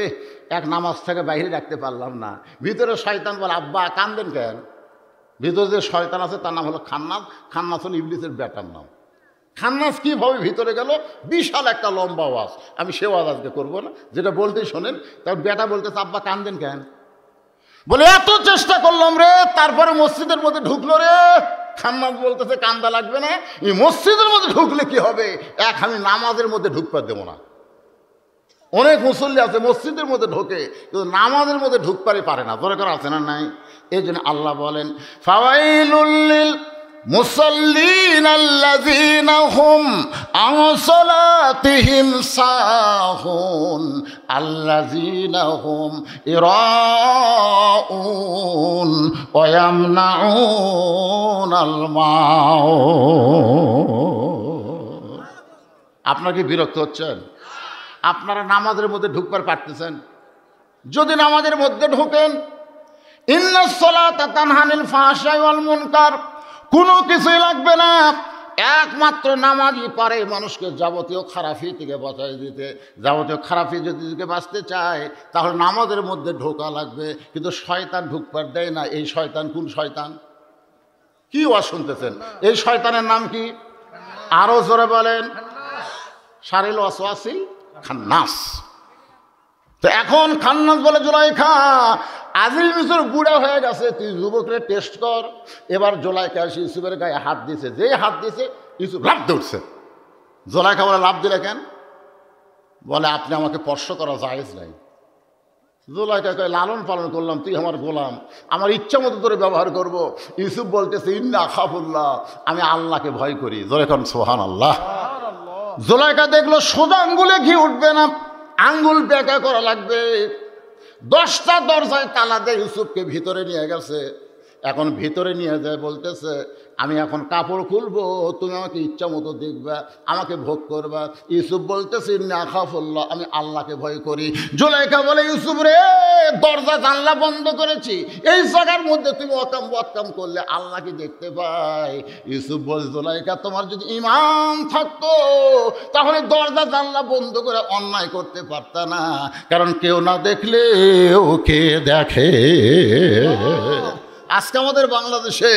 এক নামাজ থেকে বাইরে রাখতে পারলাম না। ভিতরে শয়তান বলে, আব্বা কান্দেন কেন? ভিতরে যে শয়তান আছে তার নাম হলো খান্নাস। খান্নাস হলো ইবলিসের বেটার নাম। খান্নাস কীভাবে ভিতরে গেল? বিশাল একটা লম্বা ওয়াজ, আমি সে ওয়াজ আজকে করবো না, যেটা বলতেই শোনেন। তার বেটা বলতেছে, আব্বা কান্দেন কেন? বলে, এত চেষ্টা করলাম রে, তারপরে মসজিদের মধ্যে ঢুকলো রে। খান্নাস বলতেছে, কান্দা লাগবে না, এই মসজিদের মধ্যে ঢুকলে কি হবে? আমি নামাজের মধ্যে ঢুকবার দেবো না। অনেক মুসল্লি আছে মসজিদের মধ্যে ঢোকে, কিন্তু নামাজের মধ্যে ঢুকপারে পারে না। দরকার আছে না নাই? এই জন্য আল্লাহ বলেন, ফাওয়াইলুল লিল মুসাল্লিন আল্লাযীনা হুম আন সালাতিহিম সাহুন আল্লাযীনা হুম ইরাউন ওয়া ইয়ামনাউনাল মাউন। আপনারা কি বিরক্ত হচ্ছেন? আপনারা নামাজের মধ্যে ঢুকবার পারতেছেন? যদি নামাজের মধ্যে ঢোকেন, ইন্নাস সালাতা তানহা আনিল ফাহশাই ওয়াল মুনকার, কোনো কিছুই লাগবে না। একমাত্র নামাজই পারে মানুষকে যাবতীয় খারাপি থেকে বাঁচাই দিতে। যাবতীয় খারাপি যদি বাঁচতে চায়, তাহলে নামাজের মধ্যে ঢোকা লাগবে। কিন্তু শয়তান ঢুকবার দেয় না। এই শয়তান কোন শয়তান? কি ওয়াজ শুনতেছেন? এই শয়তানের নাম কি? আরো জোরে বলেন। শাররিল ওয়াসওয়াসিল খান্নাস। তো এখন খান্নাস বলে, জুলাইখা আজিজ মিসর বুড়া হয়ে গেছে, তুই যুবকরে টেস্ট কর। এবার জুলাইখা এসে ইউসুফের গায়ে হাত দিছে, যে হাত দিছে ইউসুফ লাফ দৌড়ছে। জুলাইখা বলে, লাফ দিলে কেন? বলে, আপনি আমাকে স্পর্শ করা জায়েজ নাই। জুলাইখা কয়, লালন পালন করলাম, তুই আমার গোলাম, আমার ইচ্ছা মতো তোরে ব্যবহার করবো। ইউসুফ বলতেছে, ইন্না আখাফুল্লাহ, আমি আল্লাহকে ভয় করি। জোরে কোন সুবহানাল্লাহ। জুলাইখা দেখলো সোজা আঙ্গুলে ঘি উঠবে না, আঙ্গুল বেঁকা করা লাগবে। 10টা দরজায় তালা দিয়ে ইউসুফকে ভিতরে নিয়ে গেছে। এখন ভিতরে নিয়ে যায়, বলতেছে আমি এখন কাপড় খুলবো, তুমি আমাকে ইচ্ছা মতো দেখবা, আমাকে ভোগ করবা। ইউসুফ বলতেছে ইন্নী আখাফুল্লাহ, আমি আল্লাহকে ভয় করি। জুলাইখা বলে ইউসুফ রে, দরজা জানলা বন্ধ করেছি, এই জায়গার মধ্যে তুমি অকাম করলে আল্লাহ কি দেখতে পাই? ইউসুফ বলে জুলাইখা, তোমার যদি ঈমান থাকতো তাহলে দরজা জানলা বন্ধ করে অন্যায় করতে পারতা না, কারণ কেউ না দেখলে ওকে দেখে। আজকে আমাদের বাংলাদেশে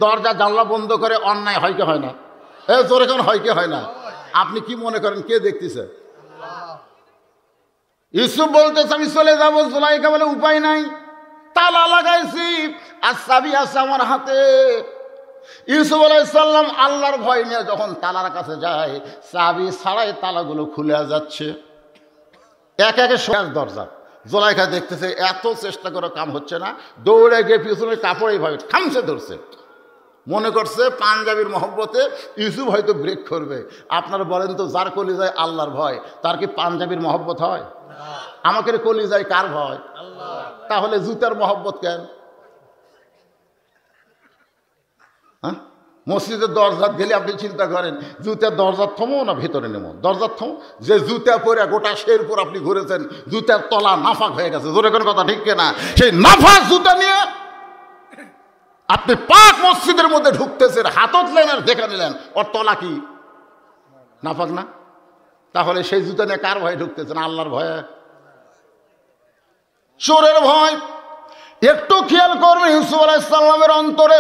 দরজা জানলা বন্ধ করে অন্যায় হয় কি হয় না? জোরে কোন হয় কি হয় না? আপনি কি মনে করেন কে দেখতেছে? ইউসুফ বলতেছে আমি চলে যাবো। জুলাইখা বলে উপায় নাই, তালা লাগাইছি আর চাবি আছে আমার হাতে। ইউসুফ আলাইহিস সালাম আল্লাহর ভয় নিয়ে যখন তালার কাছে যায়, চাবি ছাড়াই তালাগুলো খুলে যাচ্ছে এক একে শেষ দরজা। জুলাইখা দেখতেছে এত চেষ্টা করে কাম হচ্ছে না, দৌড়ে গিয়ে পিছনের কাপড় এইভাবে খামছে ধরছে, মনে করছে পাঞ্জাবির মহব্বতে ইউসুফ হয়তো ব্রেক করবে। আপনারা বলেন তো, যার কলিজায় আল্লাহর ভয় তার কি পাঞ্জাবির মহব্বত হয়? আমাকে কলিজায় কার ভয়? তাহলে জুতার মহব্বত কেন? হ্যাঁ, মসজিদের দরজা গেলে আপনি চিন্তা করেন জুতার দরজা থমো না ভিতরে নেমো? দরজা থমো। যে জুতা পরে গোটা শেরপুর আপনি ঘুরেছেন, জুতার তলা নাফাক হয়ে গেছে, জোরে কোন কথা ঠিক কিনা? সেই নাফাক জুতা নিয়ে আপনি পাক মসজিদের মধ্যে ঢুকতেছেন, হাতত লেন আর দেখে নিলেন ওর তলা কি নাফাক না? তাহলে সেই জুতা নিয়ে কার ভয়ে ঢুকতেছেন? আল্লাহর ভয়ে? চোরের ভয়? একটু খেয়াল করবেন ইউসুফ আলাইহিস সালামের অন্তরে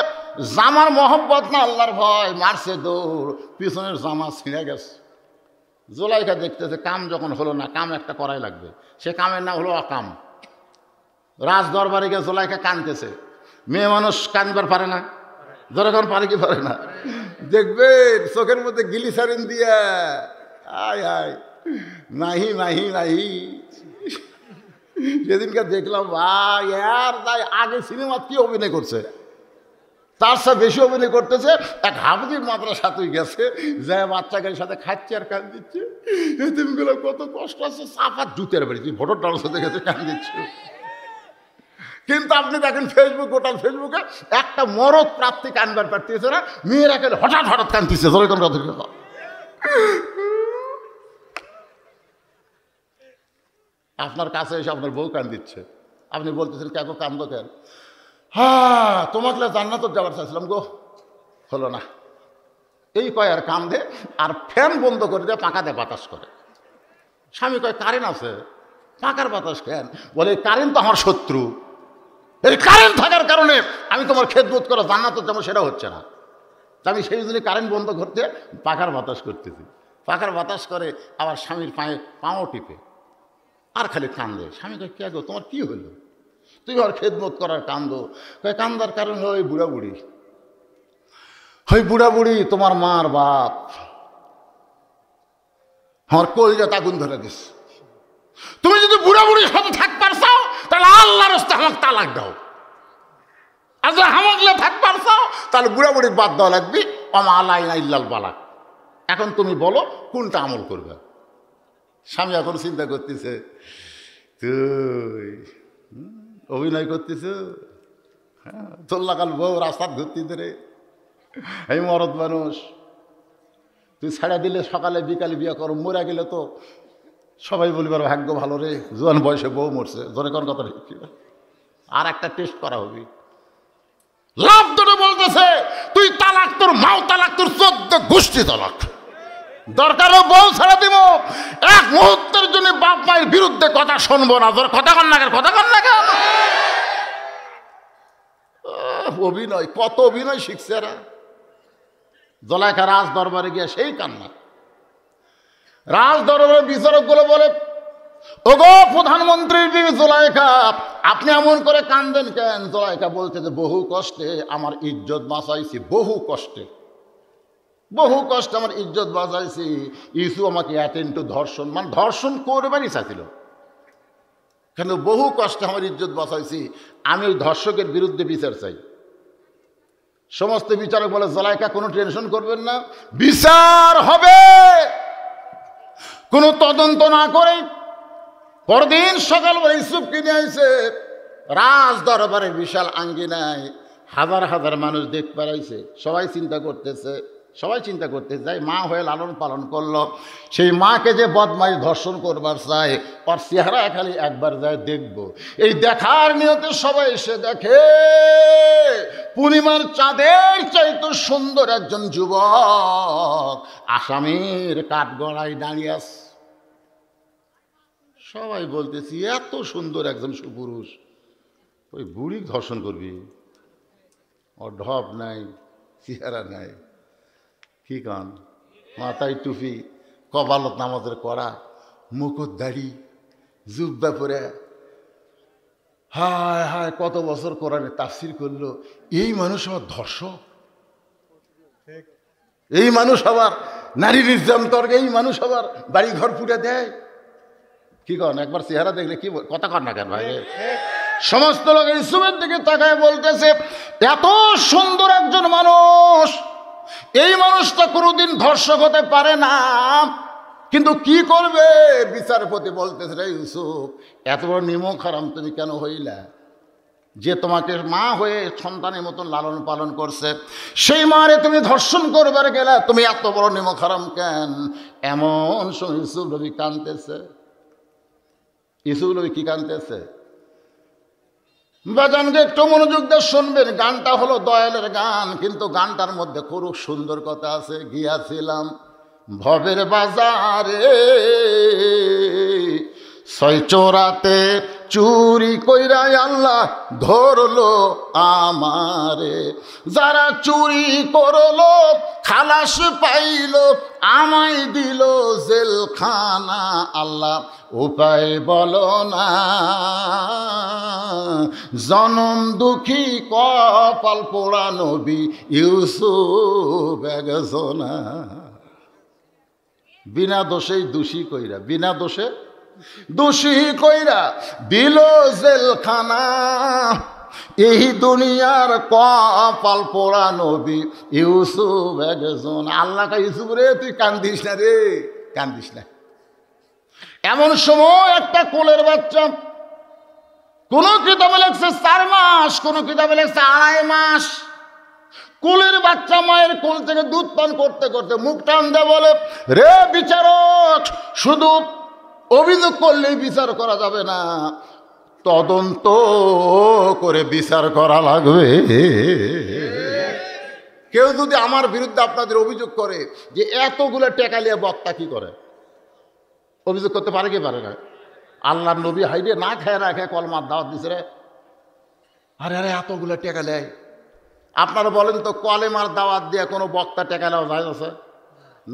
জামার মহব্বত না আল্লাহর ভয়। মারছে দৌড়, পিছনের জামা ছিঁড়ে গেছে। জুলাইখা দেখতেছে কাম যখন হলো না, কাম একটা করাই লাগবে। সে কামের নাম হলো অকাম। রাজ দরবারে গিয়ে জুলাইখা কাঁদতেছে। মেয়ে মানুষ কাঁদবার পারে না? যখন পারে কি পারে না? দেখবেন চোখের মধ্যে গ্লিসারিন দিয়া আয় আয় নাহি নাহি নাহি। সেদিনকে দেখলাম ভাই আর তাই আগে সিনেমা কি অভিনয় করছে, তার সাথে বেশি অভিনয় করতেছে। এক হাফিজ মাদ্রাসা তুই গেছে, যায় বাচ্চাদের সাথে খাচ্ছে আর কান দিচ্ছে। এতিমগুলো কত কষ্ট আছে, চাপার জুতের বাড়ি তুই ভোটার ডাল সাথে গেছে কান দিচ্ছে। কিন্তু আপনি দেখেন ফেসবুক, গোটা ফেসবুকে একটা মরদ প্রার্থী কানবার পারতেছে না, মেয়েরা কেন হঠাৎ হঠাৎ কানতেছে। ধরে কোন কথা, আপনার কাছে এসে আপনার বউ কান দিচ্ছে, আপনি বলতেছেন কেন কান্দো কেন? হ্যাঁ তোমাকে জান্নাত যাবার চাইছিলাম গো, হলো না। এই কয় আর কান্দে আর ফ্যান বন্ধ করে দেয়, পাকা দেয় বাতাস করে। স্বামী কয় কারেন্ট আছে, পাকার বাতাস কেন? বলে কারেন্ট তো আমার শত্রু, এই কারেন্ট থাকার কারণে আমি তোমার খেদমত করা জান্নাত যেমন সেটা হচ্ছে না। আমি সেই জন্য কারেন্ট বন্ধ করতে পাখার বাতাস করতেছি। পাখার বাতাস করে আবার স্বামীর পায়ে পাও টিপে আর খালি কান্দে। স্বামী কয় কে গো তোমার কি হলো? তুমি আর খেদমত করার কান্দো? কয় কান্দার কারণ হলো ওই বুড়া বুড়ি, ওই বুড়া বুড়ি তোমার মার বাপ আমার কলিজাতে আগুন ধরে দিস। তুমি যদি বুড়া বুড়ির সাথে থাকবার চাও তাহলে আল্লাহর রাস্তা আমাকে তালাক দাও, আর যদি আমাকে থাকবার চাও তাহলে বুড়া বুড়ির বাদ দেওয়া লাগবে। আমা আলাইনা ইল্লাল বালাক। এখন তুমি বলো কোনটা আমল করবে? স্বামী এখন চিন্তা করতেছে, তুই অভিনয় করতেছ, হ্যাঁ তোর লাগাল বউ রাস্তার ঘুরতে ধরে, এই মরদ মানুষ তুই ছাড়া দিলে সকালে বিকালে বিয়ে করো, মরে গেলে তো সবাই বলিবার ভাগ্য ভালো রে, জোয়ান বয়সে বউ মরছে। ধরে কোন কথা ঠিক, আর একটা টেস্ট করা হবে। লাভ ধরে বলতেছে তুই তালাক, তোর মাও তালাক, তোর 14 গোষ্ঠী তালাক। দরকার বউ ছাড়া দিব, এক মুহূর্তের জন্য বাপ মায়ের বিরুদ্ধে কথা শুনবো না। তোর কথা কন না, কথা কন না। অভিনয়, কত অভিনয় শিখছে এরা। জুলাইখা রাজ দরবারে গিয়ে সেই কান্না। রাজ দরবারের বিচারক গুলো বলে, ওগো প্রধানমন্ত্রীর বিবি জুলাইখা, আপনি এমন করে কান্দেন কেন? জুলাইখা বলতে যে বহু কষ্টে আমার ইজ্জত বাঁচাইছি, বহু কষ্টে, বহু কষ্টে আমার ইজ্জত বাঁচাইছি। ইসু আমাকে অ্যাটেন্ড টু ধর্ষণ, মানে ধর্ষণ করবারই চাইছিল, কিন্তু বহু কষ্টে আমার ইজ্জত বাঁচাইছি। আমি ওই ধর্ষকের বিরুদ্ধে বিচার চাই। সমস্ত বিচারক বলে জুলাইখা কোনো টেনশন করবেন না, বিচার হবে কোনো তদন্ত না করে। পরদিন সকালবেলা ইউসুফকে নিয়ে আসে রাজ দরবারের বিশাল আঙ্গিনায়। হাজার হাজার মানুষ দেখ পারাইছে, সবাই চিন্তা করতেছে যাই মা হয়ে লালন পালন করলো, সেই মাকে যে বদমাইশ ধর্ষণ করবার চায়, ওর চেহারা খালি একবার যায় দেখবো। এই দেখার নিয়তে সবাই এসে দেখে পূর্ণিমার চাঁদের চাইতে সুন্দর একজন যুবক আসামির কাঠগড়ায় দাঁড়িয়ে আছে। সবাই বলতেছি এত সুন্দর একজন সুপুরুষ, ওই বুড়ি ধর্ষণ করবি? ওর ঢপ নাই, চেহারা নাই, কি কান, মাথায় টুপি, কপালত নামাজের করা, মুকুট দাড়ি, জুব্বা পরে, হায় হায় কত বছর কোরআনে তাফসীর করলো, এই মানুষ আবার ধর্ষক, এই মানুষ আবার নারী নির্যাতন, এই মানুষ আবার বাড়ি ঘর পুড়ে দেয়। কি কন, একবার চেহারা দেখলে কি কথা কন না কেন ভাই? সমস্ত লোক ইউসুফের দিকে তাকায় বলতেছে এত সুন্দর একজন মানুষ, এই মানুষটা কোনোদিন ধর্ষক হতে পারে না, কিন্তু কি করবে? বিচারপতি বলতেছে রে ইউসুফ, এত বড় নিমক হারাম তুমি কেন হইলা? যে তোমাকে মা হয়ে সন্তানের মতন লালন পালন করছে, সেই মারে তুমি ধর্ষণ করবার গেলে, তুমি এত বড় নিমক হারাম কেন? এমন সময় ইউসুফ নবী কাঁদতেছে। ইউসুফ নবী কি কাঁদতেছে? বাজানকে একটু মনোযোগ দিয়ে শুনবেন। গানটা হলো দয়ালের গান, কিন্তু গানটার মধ্যে খুব সুন্দর কথা আছে। গিয়াছিলাম ভবের বাজারে, ছয় চোরাতে চুরি কইরাই আল্লাহ ধরলো আমারে, যারা চুরি করলো খালাস পাইল, আমায় দিল জেলখানা। আল্লাহ উপায় বলো না, জনম দুঃখী কপাল পোড়া নবী ইউসুফ একজনা। বিনা দোষেই দোষী কইরা, বিনা দোষে দোষী কইরা দিল জেলখানা। এই দুনিয়ার কপাল পোড়া নবী ইউসুফ একজন। আল্লাহ কা ইউসুফ রে তুই কান্দিস না রে, কান্দিস না। এমন সময় একটা কোলের বাচ্চা, কোন কিতাবে লেখছে 4 মাস, কোন কিতাবে লেখছে 2.5 মাস, কোলের বাচ্চা মায়ের কোল থেকে দুধ পান করতে করতে মুখ টান দিয়ে বলে, রে বিচারক, শুধু অভিযোগ করলেই বিচার করা যাবে না, তদন্ত করে বিচার করা লাগবে। কেউ যদি আমার বিরুদ্ধে আপনাদের অভিযোগ করে যে এতগুলো টেকা নিয়ে বক্তা কি করে, অভিযোগ করতে পারে কি পারে না? আল্লাহর নবী হাইরে না খেয়ে না খেয়ে কলমার দাওয়াত দিছে রে। আরে আরে এতগুলো টেকা নেয়। আপনারা বলেন তো, কলেমার দাওয়াত দিয়ে কোনো বক্তা টেকা নেওয়া যায় আছে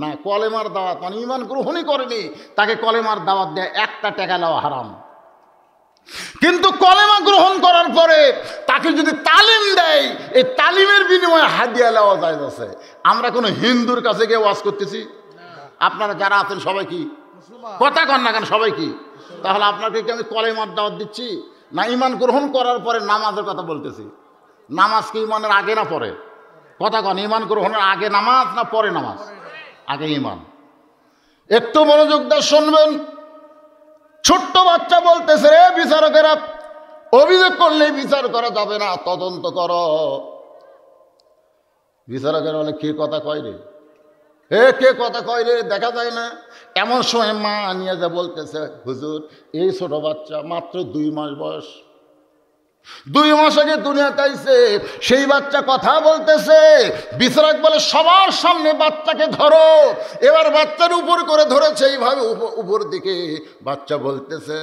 না? কলেমার দাওয়াত মানে ইমান গ্রহণই করেনি, তাকে কলেমার দাওয়াত দেয় একটা টেকা নেওয়া হারাম। কিন্তু কলেমা গ্রহণ করার পরে তাকে যদি তালিম দেয়, এই তালিমের বিনিময়ে হাদিয়া নেওয়া যায় আছে। আমরা কোনো হিন্দুর কাছে গিয়ে ওয়াজ করতেছি? আপনারা যারা আছেন সবাই কি কথা কন না কেন? সবাই কি? তাহলে আপনাকে কি আমি কলেমার দাওয়াত দিচ্ছি না ইমান গ্রহণ করার পরে নামাজের কথা বলতেছি? নামাজ কি ইমানের আগে না পরে? কথা কন, ইমান গ্রহণের আগে নামাজ না পরে নামাজ? আগে ইমান। একটু মনোযোগ দিয়ে শুনবেন। ছোট্ট বাচ্চা বলতেছে, রে বিচারকেরা, অভিযোগ করলেই বিচার করা যাবে না, তদন্ত করো। বিচারকেরা বলে, কে কথা কয় রে? কে কথা কয় রে? দেখা যায় না। এমন সময় মা নিয়ে যা বলতেছে, হুজুর, এই ছোট বাচ্চা মাত্র 2 মাস বয়স, 2 মাস আগে দুনিয়াতে আইছে, সেই বাচ্চা কথা বলতেছে। বিচারক বলে, সবার সামনে বাচ্চাকে ধরো। এবার বাচ্চার উপর করে ধরেছে, এইভাবে উপর দিকে বাচ্চা বলতেছে,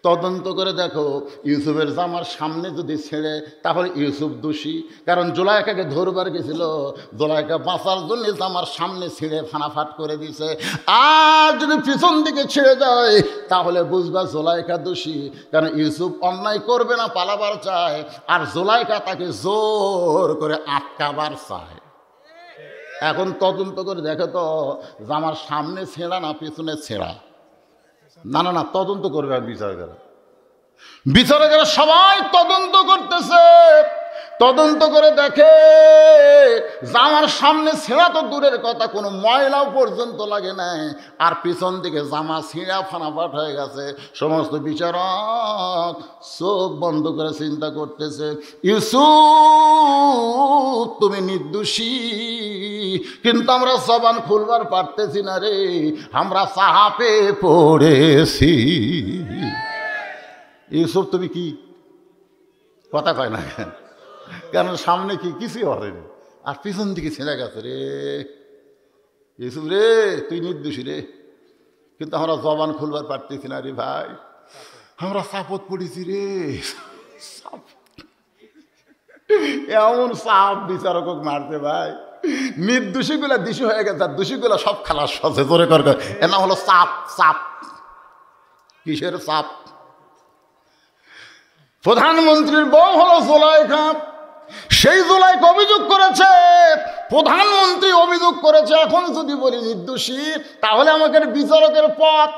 তদন্ত করে দেখো, ইউসুফের জামার সামনে যদি ছেড়ে তাহলে ইউসুফ দোষী, কারণ জুলাইকাকে ধরবার গেছিল, জুলাইকা বাঁচার জন্য জামার সামনে ছিঁড়ে ফানাফাট করে দিছে। আর যদি পিছন দিকে ছেড়ে যায় তাহলে বুঝবা জুলাইকা দোষী, কারণ ইউসুফ অন্যায় করবে না, পালাবার চায়, আর জুলাইকা তাকে জোর করে আটকাবার চায়। এখন তদন্ত করে দেখো তো, জামার সামনে ছেঁড়া না পিছনে ছেঁড়া? না না না, তদন্ত করবে। আর বিচারকেরা সবাই তদন্ত করতেছে। তদন্ত করে দেখে জামার সামনে ছেঁড়া তো দূরের কথা, কোনো ময়লাও পর্যন্ত লাগে নাই, আর পিছন দিকে জামা ছিঁড়া ফানাফাট হয়ে গেছে। সমস্ত বিচারক চোখ বন্ধ করে চিন্তা করতেছে, ইউসুফ তুমি নির্দোষী, কিন্তু আমরা জবান খুলবার পারতেছি না রে, আমরা চাপে পড়েছি। ইউসুফ তুমি কি কথা কয় না কেন? সামনে কি কিছুই হয়নি, আর পিছন দিকে ছেড়ে গেছে রে। ইউসুফ রে তুই নির্দোষী রে, কিন্তু আমরা জবান খুলবার পারতেছি না রে ভাই, আমরা চাপত পড়েছি রে। এমন চাপ বিচারক মারতে ভাই, নির্দোষীগুলা দোষী হয়ে গেছে, আর দোষীগুলা সব খালাস হচ্ছে। জোরে কর, এর নাম হলো চাপ। চাপ কিসের চাপ? প্রধানমন্ত্রীর বউ হলো জুলাইখা, সেই জুলাইখা অভিযোগ করেছে, প্রধানমন্ত্রী অভিযোগ করেছে। এখন যদি বলি নির্দোষী, তাহলে আমাকে বিচারকের পদ,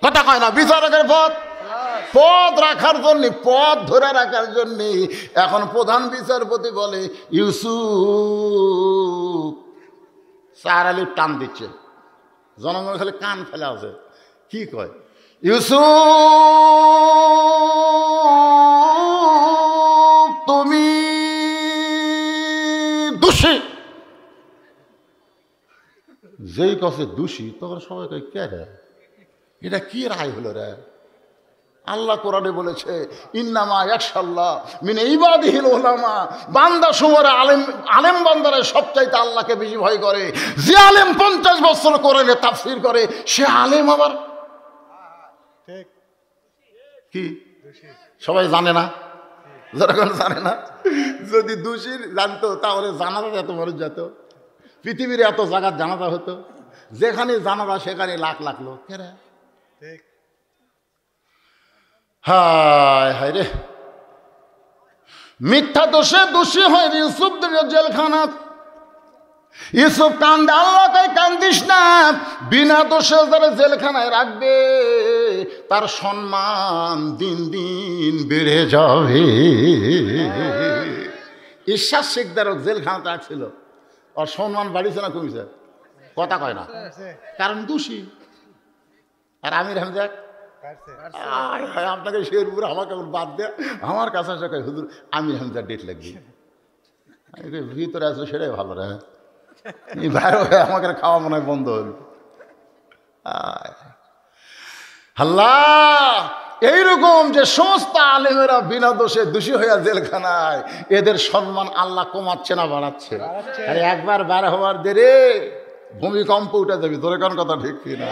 কথা কয় না, বিচারকের পদ পদ রাখার জন্য, পদ ধরে রাখার জন্য এখন প্রধান বিচারপতি বলে ইউসুফ। স্যার আলী টান দিচ্ছে, জনগণ খালি কান ফেলা আছে, কি কয় ইউসুফ তুমি দোষী। যেই কছে দোষী তখন সবাই কয় কে রে, এটা কি রায় হলো রে? আল্লাহ কোরআনে বলেছে ইন্নামা ইয়াখশাল্লাহ মিন ইবাদিহিল উলামা, বান্দা সমরে আলেম, আলেম বান্দারা সবচাইতে আল্লাহকে বেশি ভয় করে। যে আলেম 50 বছর কোরআনে তাফসীর করে সে আলেম আবার কি সবাই জানে না? যখন জানে না, যদি দোষীর জানতো তাহলে জানাজা এত মানুষ যেত, পৃথিবীর এত জায়গার জানাজা হতো, যেখানে জানাজা সেখানে লাখ লাখ লোক। হায় হায় রে, মিথ্যা দোষে দোষী হয় ইউসুফ জেলখানা। ইউসুফ কান্দে, আল্লাহ কয় কান্দিস না, বিনা দোষে যারা জেলখানায় রাখবে তার সম্মান দিন দিন বেড়ে যাবে। ঈশ্বর শেখদার জেলখানাতে রাখছিল, ওর সম্মান বাড়িছে না কমিছে? কথা কয় না, কারণ দোষী। আর আমির হামজা আপনাকে শেরপুর আমাকে বাদ দেয়, আমার কাছে আসে কয় হুজুর আমির হামজার ডেট লাগবে, ভিতরে আসলে সেটাই ভালো রে, বাইরে আমাকে খাওয়া মনে হয় বন্ধ হল। আল্লাহ এইরকম যে সমস্ত আলেমেরা বিনা দোষে দোষী হইয়া জেলখানায়, এদের সম্মান আল্লাহ কমাচ্ছে না বাড়াচ্ছে? আরে একবার বার হওয়ার দেরে ভূমিকম্প উঠে যাবে। তোরে কোন কথা ঠিক কিনা?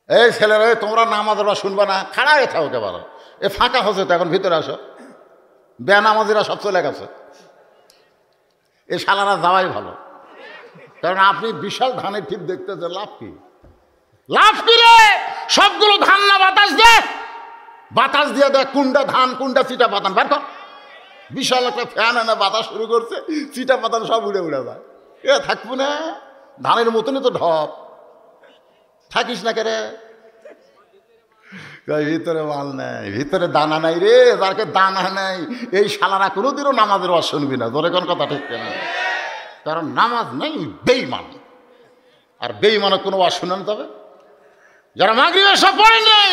এই ছেলেরা তোমরা নামাজ বা শুনবা না, খাড়া হয়ে থাকো কেবল। এ ফাঁকা হচ্ছে তো, এখন ভিতরে আসো। বেনামাজিরা সব চলে গেছে, এ শালারা যাওয়াই ভালো, কারণ আপনি বিশাল ধানের ঠিক দেখতেছে, লাভ কি? লাভ কি রে? সবগুলো ধান না বাতাস দে, বাতাস দিয়ে দেখ কোনটা ধান কোনটা চিটা পাতান বের কর। বিশাল একটা ফ্যান এনে বাতাস শুরু করছে, চিটা পাতান সব উড়ে উড়ে যায়। এ থাকবো না, ধানের মতনই তো ঢপ, থাকিস না কেরে? ভিতরে মাল নাই, ভিতরে দানা নাই রে, যারকে দানা নাই এই শালারা কোনোদিনও নামাজের ওয়াজ শুনবি না। ধরে কোন কথা ঠিক কেন? কারণ নামাজ নেই, বেঈমান। আর বেঈমানের কোনো ওয়াজ শুনেন? তবে যারা মাগরিব এসা পড়েন নেই,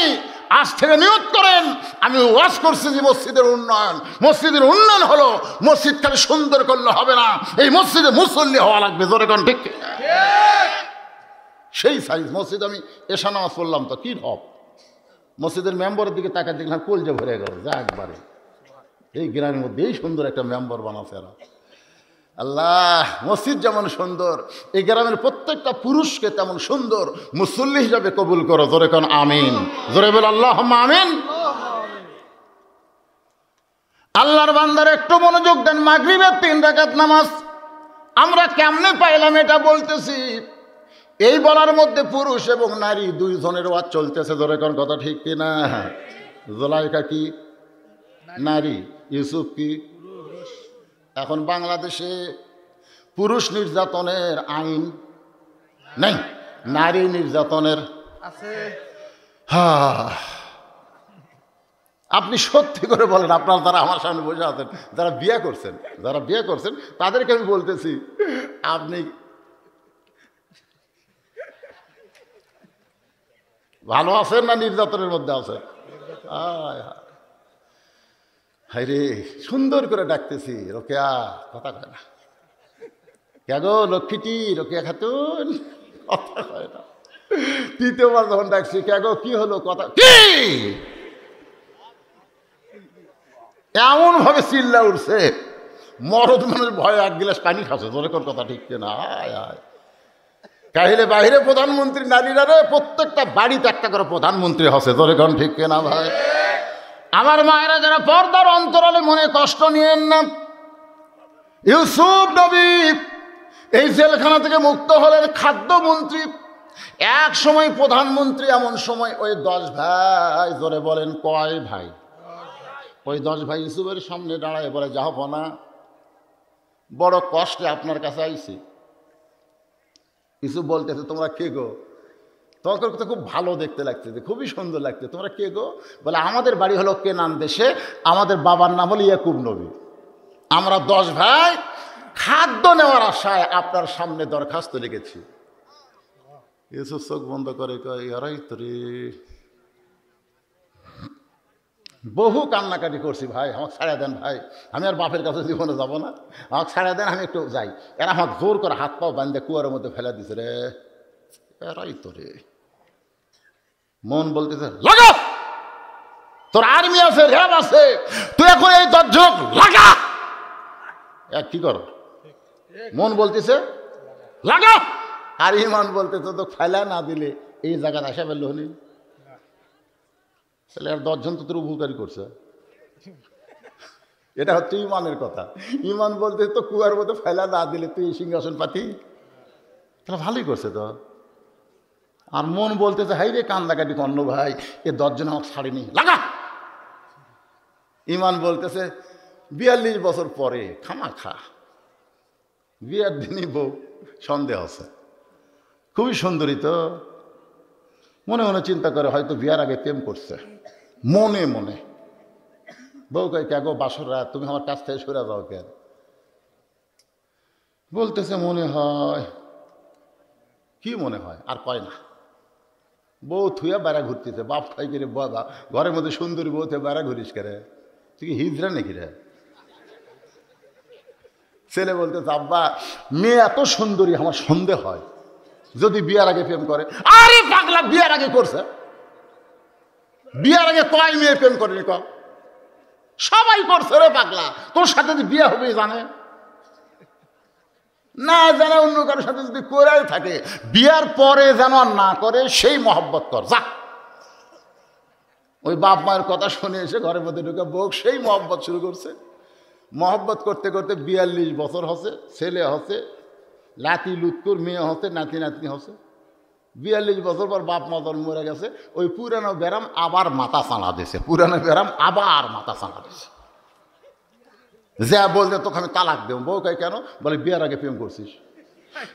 আজ থেকে নিয়ত করেন আমি ওয়াজ করছি যে মসজিদের উন্নয়ন। মসজিদের উন্নয়ন হলো মসজিদ খালি সুন্দর করলে হবে না, এই মসজিদে মুসল্লি হওয়া লাগবে। ধরে কোন ঠিক? সেই সাইজ মসজিদ। আমি এশা নামাজ পড়লাম তো কি হব, মসজিদের মেম্বরের দিকে তাকে দেখলাম কলজে ভরে গেল, যা একবারে এই গ্রামের মধ্যে এই সুন্দর একটা মেম্বার বানাচ্ছে এরা। আল্লাহ, মসজিদ যেমন সুন্দর, এই গ্রামের প্রত্যেকটা পুরুষকে তেমন সুন্দর মুসল্লি হিসাবে কবুল করো। জোরে কোন আমিন, জোরে বল আল্লাহুম্মা আমিন। আল্লাহর বান্দার একটু মনোযোগ দেন। মাগরিবের 3 রাকাত নামাজ আমরা কেমনে পাইলাম এটা বলতেছি। এই বলার মধ্যে পুরুষ এবং নারী দুইজনের ওয়াজ চলতেছে। ধরে কোন কথা ঠিক কিনা? জুলাইখা কি নারী, ইউসুফ কি? এখন বাংলাদেশে পুরুষ নির্যাতনের আইন নেই, নারী নির্যাতনের আছে। আপনি সত্যি করে বলেন, আপনারা যারা আমার সামনে বসে আছেন, যারা বিয়ে করছেন তাদেরকে আমি বলতেছি, আপনি ভালো আছেন না নির্যাতনের মধ্যে আছেন? হায় রে, সুন্দর করে ডাকতেছি, রোকেয়া, কথা কয় না। কে গো লক্ষ্মীটি, রোকেয়া খাতুন, কথা কয় না। তৃতীয়বার যখন ডাকছি, কে গো কি হলো, কথা কি, এমন ভাবে চিল্লা উঠছে, মরদ মানুষ ভয় এক গিলাস পানি খাচ্ছে, তোর কথা ঠিক কিনা? কাহিলে বাহিরে প্রধানমন্ত্রী নারীরা রে, প্রত্যেকটা বাড়িতে একটা করে প্রধানমন্ত্রী হচ্ছে, তোর এখন ঠিক কিনা ভাই? আমার মায়েরা যারা পর্দার অন্তরালে মনে কষ্ট নিয়েন না, ইউসুফ নবী এই জেলখানা থেকে মুক্ত হলেন খাদ্যমন্ত্রী, এক সময় প্রধানমন্ত্রী, এমন সময় ওই 10 ভাই, জোরে বলেন কয় ভাই? ওই 10 ভাই ইউসুফের সামনে দাঁড়ায় বলে, যাহব না, বড় কষ্টে আপনার কাছে আইছি। ইউসুফ বলতেছে, তোমরা কে গো? তোমাকে তো খুব ভালো দেখতে লাগতেছে, খুবই সুন্দর লাগছে, তোমরা কে গো? বলে, আমাদের বাড়ি হলো কেনান দেশে, আমাদের বাবার নাম হলো ইয়াকুব নবী, আমরা 10 ভাই খাদ্য নেওয়ার আশায় আপনার সামনে দরখাস্ত লিখেছি। ইউসুফ চোখ বন্ধ করে কয়, ইয়ারাই তো রে, বহু কান্নাকাটি করছি ভাই, আমাকে ছাড়া দেন ভাই, আমি আর বাপের কাছে জীবনে যাব না, আমাকে ছাড়া দেন, আমি একটু যাই। এরা আমাকে জোর করে হাত পাও বান্ধে কুয়ারের মধ্যে ফেলে দিছে রে, এরাই তো রে। মন বলতেছে, লাগা, তোর আর্মি আছে, র্যাব আছে, তুই এখন এই দর্শক লাগা। কি কর? মন বলতেছে লাগা, আর ইমান বলতেছে তো ফেলা না দিলে এই জায়গায় আসা পেল হনি, তাহলে আর 10 জন তো তোর উপকারী করছে। এটা হচ্ছে ইমানের কথা। ইমান বলতে তো কুয়ার মধ্যে ফেলা না দিলে তুই সিংহাসন পাতি, তাহলে ভালোই করছে তো। আর মন বলতেছে, হাই রে কান্দাকাটি কন্ন ভাই, এ 10 জন আমাকে ছাড়েনি, লাগা। ইমান বলতেছে 42 বছর পরে খামা খা, বিয়ার দিনই বউ সন্দেহ আছে, খুবই সুন্দরী তো, মনে মনে চিন্তা করে হয়তো বিয়ার আগে প্রেম করছে, মনে মনে। বউ কয়, কে গো বাসরা, তুমি আমার কাছ থেকে সরে যাও কেন? বলতেছে, মনে হয়। কি মনে হয়? আর কয় না। বউ থুয়া বেড়া ঘুরতেছে, বাপ খাই করে বাবা ঘরের মধ্যে সুন্দরী বউ থেকে বেড়া ঘুরিস করে, তুই কি হিজড়া নাকি রে? ছেলে বলতেছে, আব্বা মেয়ে এত সুন্দরী, আমার সন্দেহ হয় যদি বিয়ার আগে প্রেম করে। আরে পাগলা, বিয়ার আগে করছে, বিয়ার আগে কয় মেয়ে প্রেম করেনি? ক, সবাই করছে রে পাগলা, তোর সাথে যদি বিয়ে হবে জানে না, জানে অন্য কারোর সাথে যদি করেই থাকে, বিয়ার পরে যেন আর না করে, সেই মহব্বত কর যা। ওই বাপ মায়ের কথা শুনে এসে ঘরের মধ্যে ঢুকে বউ সেই মহব্বত শুরু করছে। মহব্বত করতে করতে 42 বছর হচ্ছে, ছেলে হচ্ছে, লাতি লুৎকুর মেয়ে হচ্ছে, নাতি নাতনি হচ্ছে। 42 বছর পর বাপ মা মরে গেছে, ওই পুরানো ব্যারাম আবার মাথা চাঁড়া দিছে, পুরানো ব্যারাম আবার মাথা চাঁড়া দিছে। যা বলতে তোকে আমি তালাক দেব। বউ কয় কেন? বলে, বিয়ার আগে প্রেম করছিস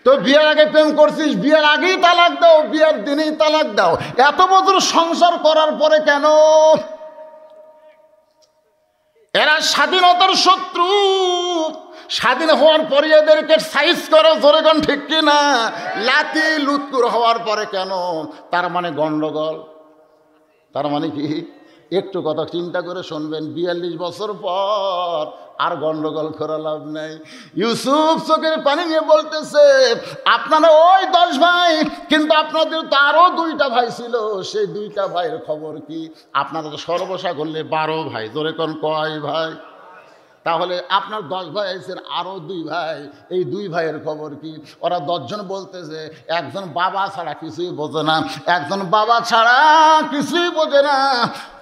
তো, বিয়ার আগে প্রেম করছিস, বিয়ার আগেই তালাক দাও, বিয়ার দিনেই তালাক দাও। এত বছর সংসার করার পরে কেন? এরা স্বাধীনতার শত্রু, স্বাধীন হওয়ার পরে এদেরকে সাইজ করো, জোরে কোন ঠিক কিনা? লাতি লুৎকুর হওয়ার পরে কেন? তার মানে গন্ডগোল। তার মানে কি? একটু কথা চিন্তা করে শুনবেন, 42 বছর পর আর গন্ডগোল করা লাভ নাই। ইউসুফ চোখের পানি নিয়ে বলতেছে, আপনারা ওই 10 ভাই, কিন্তু আপনাদের তো আরো 2টা ভাই ছিল, সেই 2টা ভাইয়ের খবর কি? আপনারা তো সর্বসা করলে 12 ভাই, জোরে কোন কয় ভাই? তাহলে আপনার 10 ভাই আছেন, আরো 2 ভাই, এই 2 ভাইয়ের খবর কি? ওরা 10 জন বলতেছে, একজন বাবা ছাড়া কিছুই বোঝে না, একজন বাবা ছাড়া কিছুই বোঝে না।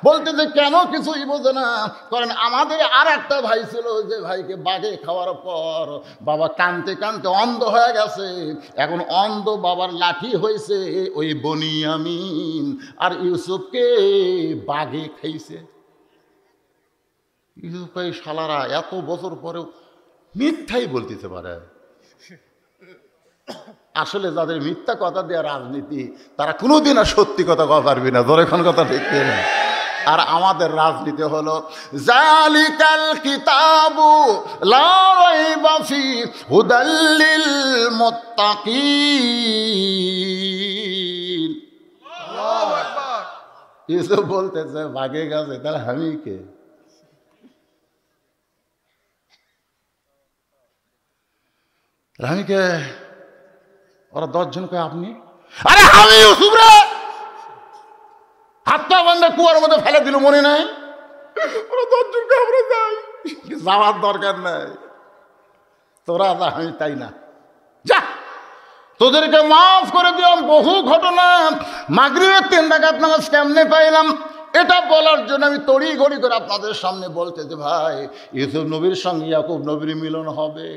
বলতেছে, কেন কিছুই বোঝে না? কারণ আমাদের আর একটা ভাই ছিল, যে ভাইকে বাঘে খাওয়ার পর বাবা কানতে কানতে অন্ধ হয়ে গেছে, এখন অন্ধ বাবার লাঠি হয়েছে ওই বনিয়ামিন, আর ইউসুফকে বাঘে খাইছে। ইউসুফ শালারা এত বছর পরেও মিথ্যাই বলতেতে পারে। আসলে যাদের মিথ্যা কথা দেওয়া রাজনীতি, তারা কোনোদিন আর সত্যি কথা কওয়া পারবি না, ধরে কোন কথা ঠিক না। আর আমাদের রাজনীতি হলো জালিকাল কিতাবু লা রাইবা ফি হুদাল লিল মুত্তাকিন। আল্লাহু আকবার। ইউসুফ বলতেছে ভাগে গেছে, তাহলে আমি কে? আমি কে? ওরা 10 জন কয় আপনি? আরে আমি ইউসুফ রে, হাতটা বান্ধা কুয়ার মধ্যে ফেলে দিল, মনে নাই? ওরা 10 জনকে আমরা যাই, যাওয়ার দরকার নাই, তোরা যা, আমি তাই না, যা তোদেরকে মাফ করে দিলাম। বহু ঘটনা, মাগরিবের 3 রাকাত নামাজ কেমনে পাইলাম, এটা বলার জন্য আমি তড়ি ঘড়ি করে আপনাদের সামনে বলতে যে ভাই, ইউসুফ নবীর সঙ্গে ইয়াকুব নবীর মিলন হবে।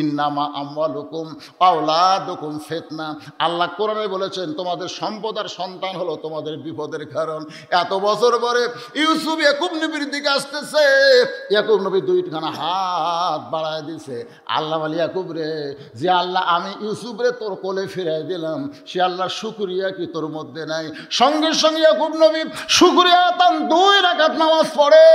ইন্নামা আমওয়ালুকুম আওলাদুকুম ফিতনা। আল্লাহ কোরআনে বলেছেন তোমাদের সম্পদ আর সন্তান হলো তোমাদের বিপদের কারণ। এত বছর পরে ইউসুফ ইয়াকুব নবীর দিকে আসতেছে, ইয়াকুব নবী 2খানা হাত বাড়ায় দিছে। আল্লাহ বলে ইয়াকুব রে, যে আল্লাহ আমি ইউসুফ রে তোর কোলে ফিরাই দিলাম, সে আল্লাহর শুকরিয়া কি তোর মধ্যে নাই? সঙ্গে সঙ্গে ইয়াকুব নবী শুকরিয়া তান 2 রাকাত নামাজ পড়ে।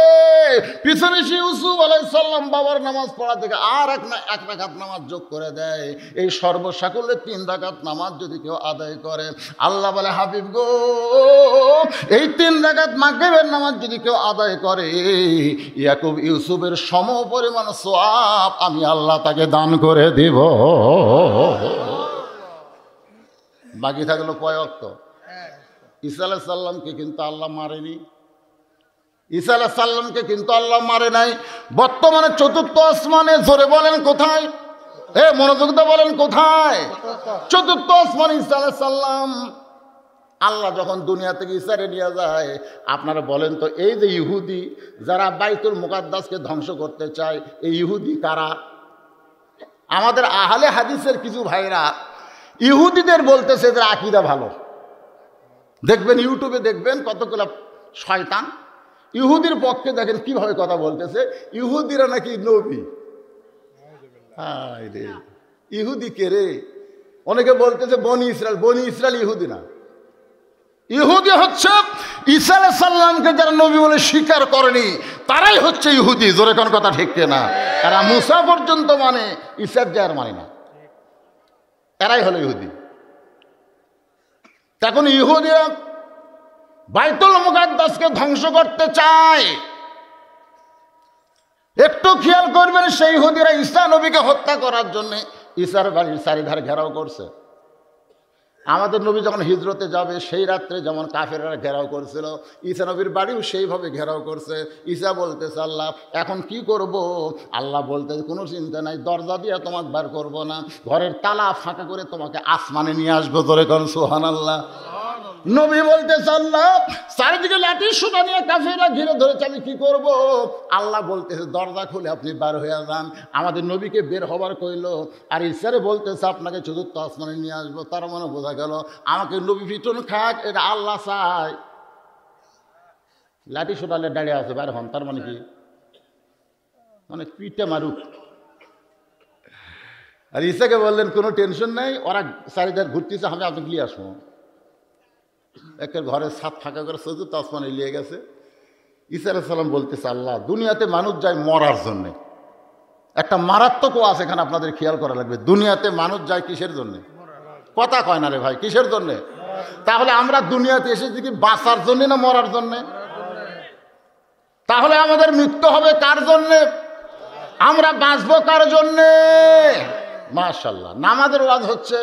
পিছনে সে ইউসুফ আলাইহিস সালাম বাবার নামাজ পড়া থেকে আর এক রাকাত নামাজ যোগ করে দেয়। এই সর্বসাকুল্যে 3 রাকাত নামাজ যদি কেউ আদায় করে, আল্লাহ বলে হাবিব গো, এই 3 রাকাত মাগরিবের নামাজ যদি কেউ আদায় করে, ইয়াকুব ইউসুফের সম পরিমাণ সওয়াব আমি আল্লাহ তাকে দান করে দিব। বাকি থাকলো কয় ওয়াক্ত? ঈসা আলাইহিস সালামকে কিন্তু আল্লাহ মারেনি, ঈসা আলাইহিস সালামকে কিন্তু আল্লাহ মারে নাই। বর্তমানে 4র্থ আসমানে, জোরে বলেন কোথায়? মনোযোগ দিয়ে বলেন কোথায়? 4র্থ আসমানে ঈসা আলাইহিস সালাম। আল্লাহ যখন দুনিয়া থেকে ঈসারে নিয়ে যায়, আপনারা বলেন তো, এই যে ইহুদি যারা বাইতুল মুকাদ্দাসকে ধ্বংস করতে চায়, এই ইহুদি কারা? আমাদের আহলে হাদিসের কিছু ভাইরা ইহুদিদের বলতেছে এদের আকীদা ভালো। দেখবেন ইউটিউবে দেখবেন কতগুলো শয়তান ইহুদির পক্ষে, দেখেন কিভাবে কথা বলতেছে। ইহুদিরা নাকি নবী। হায় রে, ইহুদি কে রে? অনেকে বলতেছে বনি ইসরায়েল। বনি ইসরায়েল ইহুদি না, ইহুদি হচ্ছে ঈসা আলাইহিস সালামকে যারা নবী বলে স্বীকার করেনি, তারাই হচ্ছে ইহুদি। জোরে কোন কথা ঠিক না? এরা মুসা পর্যন্ত মানে, ঈসার যার মানে না, এরাই হলো ইহুদি। তখন ইহুদিরা বাইতুল মুকাদ্দাসকে ধ্বংস করতে চায়। একটু খেয়াল করবেন, সেই ইহুদিরা ঈসা নবীকে হত্যা করার জন্য ঈসার বাড়ির চারিধার ঘেরাও করছে। আমাদের নবী যখন হিজরতে যাবে সেই রাত্রে যেমন কাফেররা ঘেরাও করছিল, ঈসা নবীর বাড়িও সেইভাবে ঘেরাও করছে। ঈসা বলতেছে আল্লাহ এখন কি করব? আল্লাহ বলতেছে কোনো চিন্তা নাই, দরজা দিয়ে তোমাকে বার করবো না, ঘরের তালা ফাঁকা করে তোমাকে আসমানে নিয়ে আসবো। ধরে কর সুবহানাল্লাহ। নবী বলতেছে আল্লাহ চারিদিকে লাঠি সোটা নিয়ে কাফেররা ঘিরে ধরেছে, আমি কি করব? আল্লাহ বলতেছে দরজা খুলে আপনি বার হয়ে যান। আমাদের নবীকে বের হবার কইল, আর ঈশ্বরে বলতেছে আপনাকে 4র্থ আসমানে নিয়ে আসবো। তার মানে বোঝা গেল আমাকে নবী পিটন খাক, এটা আল্লাহ চায়। লাঠি সোটালে দাঁড়িয়ে আছে, বাইরে হন, তার মানে কি? মানে পিঠে মারুক। আর ঈসাকে বললেন কোনো টেনশন নাই, ওরা চারিধার ঘুরতেছে, আমি আপনাকে নিয়ে আসবো। একটা ঘরের ছাদ ফাঁকা করে 4র্থ আসমানে নিয়ে গেছে। ঈসা আলাইহিস সালাম বলতেছে আল্লাহ দুনিয়াতে মানুষ যায় মরার জন্যে। একটা মারাত্মক আছে এখানে আপনাদের খেয়াল করা লাগবে। দুনিয়াতে মানুষ যায় কিসের জন্যে? কথা কয় না রে ভাই, কিসের জন্যে? তাহলে আমরা দুনিয়াতে এসেছি কি বাঁচার জন্যে না মরার জন্যে? তাহলে আমাদের মৃত্যু হবে কার জন্যে? আমরা বাঁচবো কার জন্যে? মাশাআল্লাহ। নামাজের ওয়াজ হচ্ছে,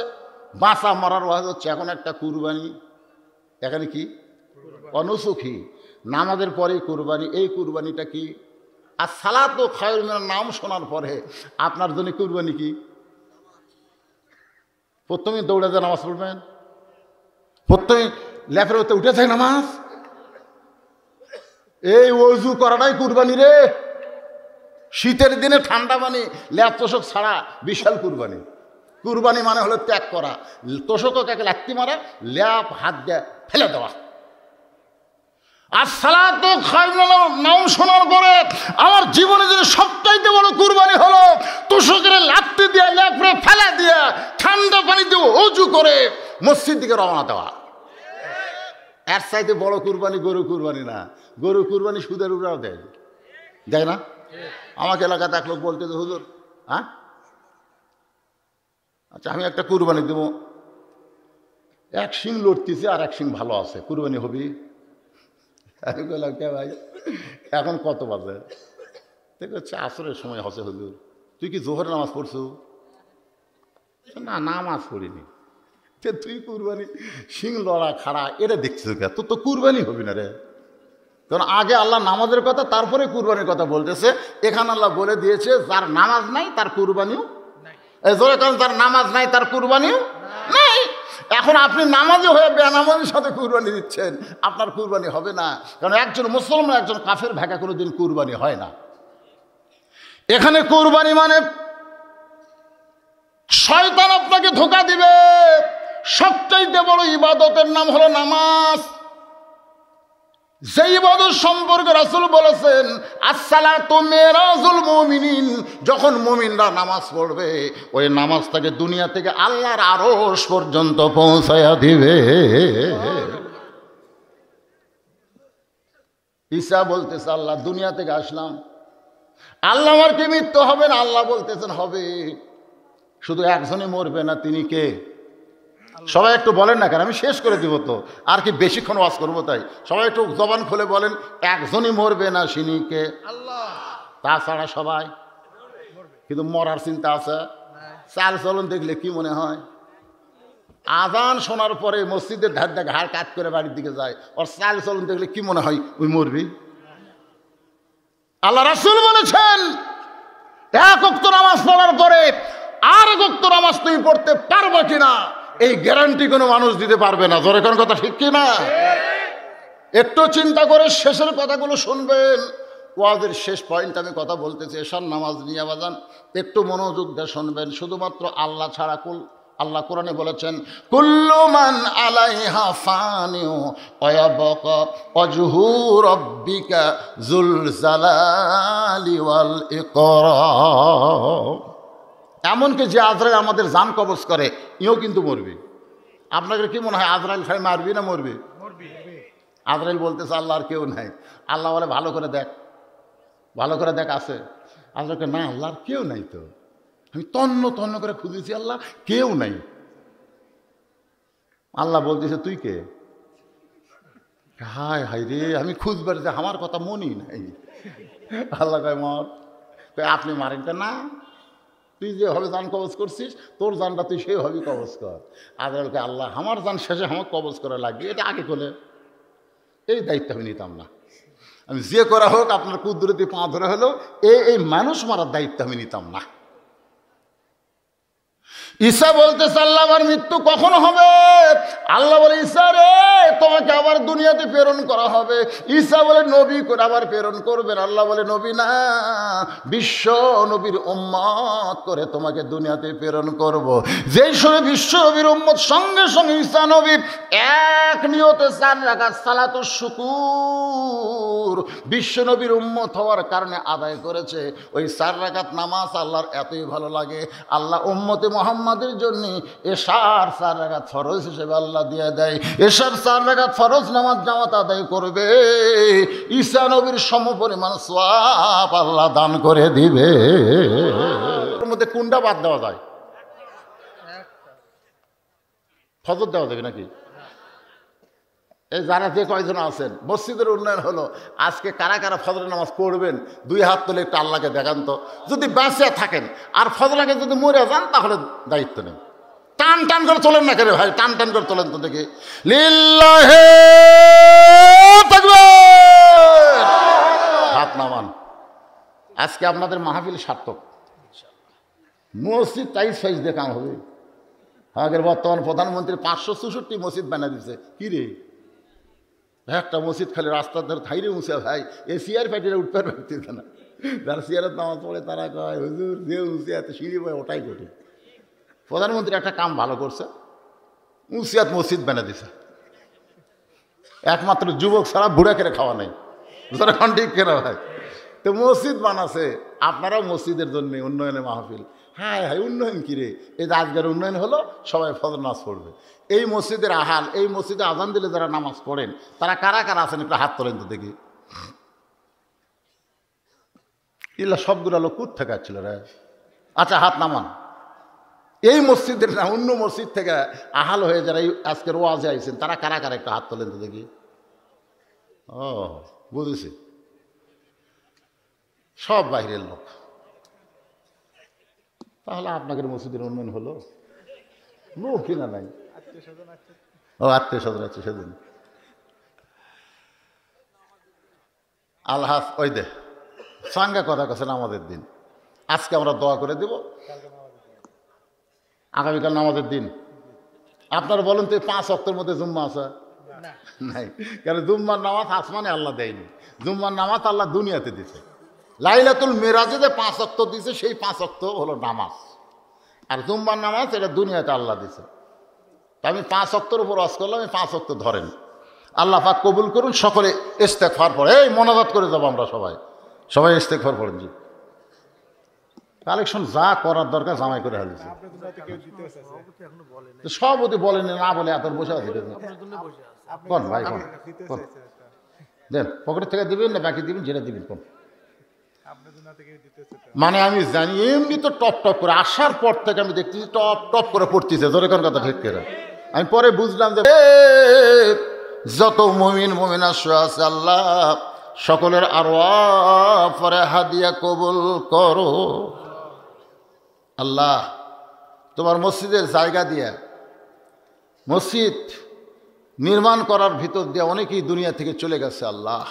বাঁচা মরার ওয়াজ হচ্ছে। এখন একটা কুরবানি, এখানে কি অনুসুখী, নামাজের পরে কুরবানি। এই কুরবানিটা কি? আর সালাতু খায়রুন মিনান নাম শোনার পরে আপনার জন্য কুরবানি কি? প্রথমে দৌড়ে যা নামাজ পড়বেন, প্রথমে ল্যাপের হতে উঠে যায় নামাজ। এই ওযু করাটাই কুরবানি রে। শীতের দিনে ঠান্ডা পানি ল্যাপ তোষক ছাড়া বিশাল কুরবানি। কুরবানি মানে হলো ত্যাগ করা। তোষককে লাত্তি মারা, ল্যাপ হাত দিয়ে ফেলে দেওয়া। আর সালাতু খায়রুন নাম শোনার পরে আমার জীবনে যদি সবচাইতে বড় কুরবানি হলো তোষকের লাত্তি দিয়ে ল্যাপরে ফেলে দিয়ে ঠান্ডা পানি দিয়ে ওযু করে মসজিদ দিকে রওনা দেওয়া। এর চাইতে বড় কুরবানি গরু কুরবানি না। গরু কুরবানি সুদের উপরেও দেয়, দেয় না? আমাকে এলাকাতে এক লোক বলতে যে হুজুর, হ্যাঁ আচ্ছা আমি একটা কুরবানি দেবো, এক শিং লড়তেছে আর এক শিং ভালো আছে, কুরবানি হবি? আমি বললাম কে ভাই, এখন কত বাজে? দেখো হচ্ছে আসরের সময় হচ্ছে হুজুর, তুই কি জোহর নামাজ পড়ছো? না নামাজ পড়িনি। তুই কুরবানি শিং লড়া খাড়া এটা দেখছিস কে? তোর তো কুরবানি হবি না রে। কারণ আগে আল্লাহ নামাজের কথা তারপরে কুরবানির কথা বলতেছে। এখানে আল্লাহ বলে দিয়েছে যার নামাজ নাই তার কুরবানিও জোরে, কারণ যার নামাজ নাই তার কুরবানিও নাই। এখন আপনি নামাজি হয়ে বেনামাজির সাথে কুরবানি দিচ্ছেন, আপনার কুরবানি হবে না। কারণ একজন মুসলমান একজন কাফের ভাগা কোনোদিন কুরবানি হয় না। এখানে কুরবানি মানে শয়তান আপনাকে ধোঁকা দিবে। সবচাইতে বড় ইবাদতের নাম হলো নামাজ। যে ইবাদত সম্পর্কে রাসূল বলেছেন আসসালাতু মিরাজুল মুমিনিন, যখন মুমিনরা নামাজ পড়বে ওই নামাজ তাকে দুনিয়া থেকে আল্লাহর আরশ পর্যন্ত পৌঁছায়া দিবে। ঈসা বলতেছে আল্লাহ দুনিয়া থেকে আসলাম, আল্লাহ আমার কি মৃত্যু হবে না? আল্লাহ বলতেছেন হবে। শুধু একজনই মরবে না, তিনি কে? সবাই একটু বলেন না, কারণ আমি শেষ করে দিব তো, আর কি বেশিক্ষণ ওয়াজ করবো, তাই সবাই একটু জবান খুলে বলেন একজনই মরবে না, তিনি কে? আল্লাহ। তাছাড়া সবাই, কিন্তু মরার চিন্তা আছে? চাল চলন দেখলে কি মনে হয়? আজান শোনার পরে মসজিদের ধার ধার ঘাড় কাত করে বাড়ির দিকে যায়, ওর চাল চলন দেখলে কি মনে হয় ওই মরবি? আল্লাহ রাসূল বলেছেন এক ওয়াক্ত নামাজ পড়ার পরে আর এক ওয়াক্ত নামাজ তুমি পড়তে পারবে কিনা এই গ্যারান্টি কোনো মানুষ দিতে পারবে না। জোরে কোন কথা ঠিক কিনা? একটু চিন্তা করে শেষের কথাগুলো শুনবেন। ওয়াজের শেষ পয়েন্ট আমি কথা বলতেছি এশার নামাজ নিয়ে বাজান, একটু মনোযোগ দিয়ে শুনবেন। শুধুমাত্র আল্লাহ ছাড়া আল্লাহ কোরআনে বলেছেন কুল্লু মান আলাইহা ফানিউ ওয়া ইয়াবকা ওয়াজহু রাব্বিকা যুল জালালি ওয়াল ইকরাম। এমনকি যে আজরাইল আমাদের জান কবজ করে ইও কিন্তু মরবে। আপনাদের কি মনে হয় আজরাইল খাই মারবি না মরবি? আজরাইল বলতেছে আল্লাহ আর কেউ নাই। আল্লাহ বলে ভালো করে দেখ, ভালো করে দেখ আছে। আজরাইলকে না আল্লাহর কেউ নাই তো, আমি তন্ন তন্ন করে খুঁজেছি আল্লাহ কেউ নাই। আল্লাহ বলতেছে তুই কে? হায় হায় রে, আমি খুঁজবার যে আমার কথা মনই নাই। আল্লাহ কয় মর, আপনি মারেন না, তুই যেভাবে জান কবজ করছিস তোর জানটা তুই সেইভাবেই কবজ কর। আজরাইলকে আল্লাহ আমার জান শেষে আমার কবজ করা লাগবে, এটা আগে করলে এই দায়িত্ব আমি নিতাম না। আমি যে করা হোক আপনার কুদরতি পা ধরে হলেও এই মানুষ মারার দায়িত্ব আমি নিতাম না। ঈসা বলতেছে আল্লাহ আমার মৃত্যু কখন হবে? আল্লাহ বলে ঈসা রে তোমাকে আবার দুনিয়াতে প্রেরণ করা হবে। ঈসা বলে নবী করে আবার প্রেরণ করবেন। আল্লাহ বলে নবী না, বিশ্ব নবীর উম্মত করে তোমাকে দুনিয়াতে প্রেরণ করব। যেই সময় বিশ্ব নবীর উম্মত সঙ্গে সঙ্গে ঈসা নবী এক নিয়তে 4 রাকাত সালাতুশ শুকুর বিশ্ব নবীর উম্মত হওয়ার কারণে আদায় করেছে। ওই 4 রাকাত নামাজ আল্লাহর এতই ভালো লাগে, আল্লাহ উম্মতে মুহাম্মাদের জন্য এশার 4 রাকাত ফরজ হিসেবে আল্লাহ দিয়ে দেয়। এশার 4 রাকাত ফরজ নামাজ জামাত আদায় করবে, ঈসা নবীর সমপরিমাণ সওয়াব আল্লাহ দান করে দিবে। এর মধ্যে কোনটা বাদ দেওয়া যায়? ফজর দেওয়া যাবে নাকি? এই যারা যে কয়জন আছেন মসজিদের উন্নয়ন হলো, আজকে কারা কারা ফজরের নামাজ পড়বেন 2 হাত তুলে একটু আল্লাহকে দেখান তো। যদি বেঁচে থাকেন আর ফজরাকে যদি মরে যান তাহলে দায়িত্ব নেই। টান টান করে তোলেন না কেন ভাই, টান টান করে তোলেন তো দেখি। লিল্লাহি তাকবীর, হাত নামান। আজকে আপনাদের মাহফিল সার্থক। মসজিদ টাইস ফাইস দিয়ে কাম হবে। আগের বর্তমান প্রধানমন্ত্রী 564 মসজিদ বানিয়ে দিচ্ছে। কি রে, একটা মসজিদ খালি রাস্তার ধারে থাইরে উঁচা ভাই, এ চেয়ার ফাইটিরা উঠতে পারতেছে না। যারা চেয়ারের নামাজ পড়ে তারা কয় হুজুর যে উঁচে এত সিঁড়ি বয় ওটাই কঠিন। প্রধানমন্ত্রী একটা কাম ভালো করছে, উঁচিয়াত মসজিদ বানিয়ে দিছে। একমাত্র যুবক ছাড়া বুড়া কেড়ে খাওয়া নেই। যারা ঠিক কেনা ভাই, তো মসজিদ বানাছে। আপনারাও মসজিদের জন্য উন্নয়নে মাহফিল। হায় হায় উন্নয়ন কিরে, এই যে আজকের উন্নয়ন হলো সবাই ফজর নামাজ পড়বে। এই মসজিদের আহাল, এই মসজিদে আজান দিলে যারা নামাজ পড়েন তারা কারা কারা আছেন একটু হাত তোলেন তো দেখি। ইল্লা সবগুলো লোক কুত থেকে আসছিল রে। আচ্ছা হাত নামান। এই মসজিদের না অন্য মসজিদ থেকে আহাল হয়ে যারা আজকের ওয়াজে আইছেন তারা কারা কারা একটা হাত তোলেন তো দেখি। ও বুঝেছি, সব বাইরের লোক। তাহলে আপনাদের মসজিদের উন্নয়ন হলো? লোক কিনা নাই। ও আত্মীয় স্বজন আছে সেদিন আল্লাহ ওই দে সাঙ্গা কথা কাছেন আমাদের দিন। আজকে আমরা দোয়া করে দেব, আগামীকাল নামাজের দিন। আপনারা বলেন তো 5 ওয়াক্তের মধ্যে জুম্মা আছে নাই? কারণ জুম্মার নামাজ আসমানে আল্লাহ দেয়নি, জুম্মার নামাজ আল্লাহ দুনিয়াতে দিছে। লাইলাতুল মেরাজে যে 5 ওয়াক্ত দিছে সেই 5 ওয়াক্ত হলো নামাজ, আর জুম্মার নামাজ এটা দুনিয়াতে আল্লাহ দিছে। আমি 5 ওয়াক্তের উপর ওয়াজ করলাম, আমি 5 ওয়াক্ত ধরেন। আল্লাহ পাক কবুল করুন। সকলে ইস্তেগফার পড়ে, এই মোনাজাত করে যাবো আমরা সবাই, সবাই ইস্তেগফার পড়েন। জি কালেকশন যা করার দরকার জামাই করে হালিছে। সব ওদের বলেন না বলে এত বসে আছে কোন ভাই, কোন দেন পকেট থেকে দিবেন না বাকি দিবেন, যেটা দিবেন কোন। মানে আমি জানি এমনি তো টপ টপ করে আসার পর থেকে আমি দেখতেছি টপ টপ করে পড়তেছে, জোরে কোন কথা ঠিক করে। আমি পরে বুঝলাম যে যত মুমিন মুমিনা আছে আল্লাহ সকলের আরওয়াহ পরে হাদিয়া কবুল করো। আল্লাহ তোমার মসজিদের জায়গা দিয়া, মসজিদ নির্মাণ করার ভিতর দিয়ে অনেকেই দুনিয়া থেকে চলে গেছে আল্লাহ,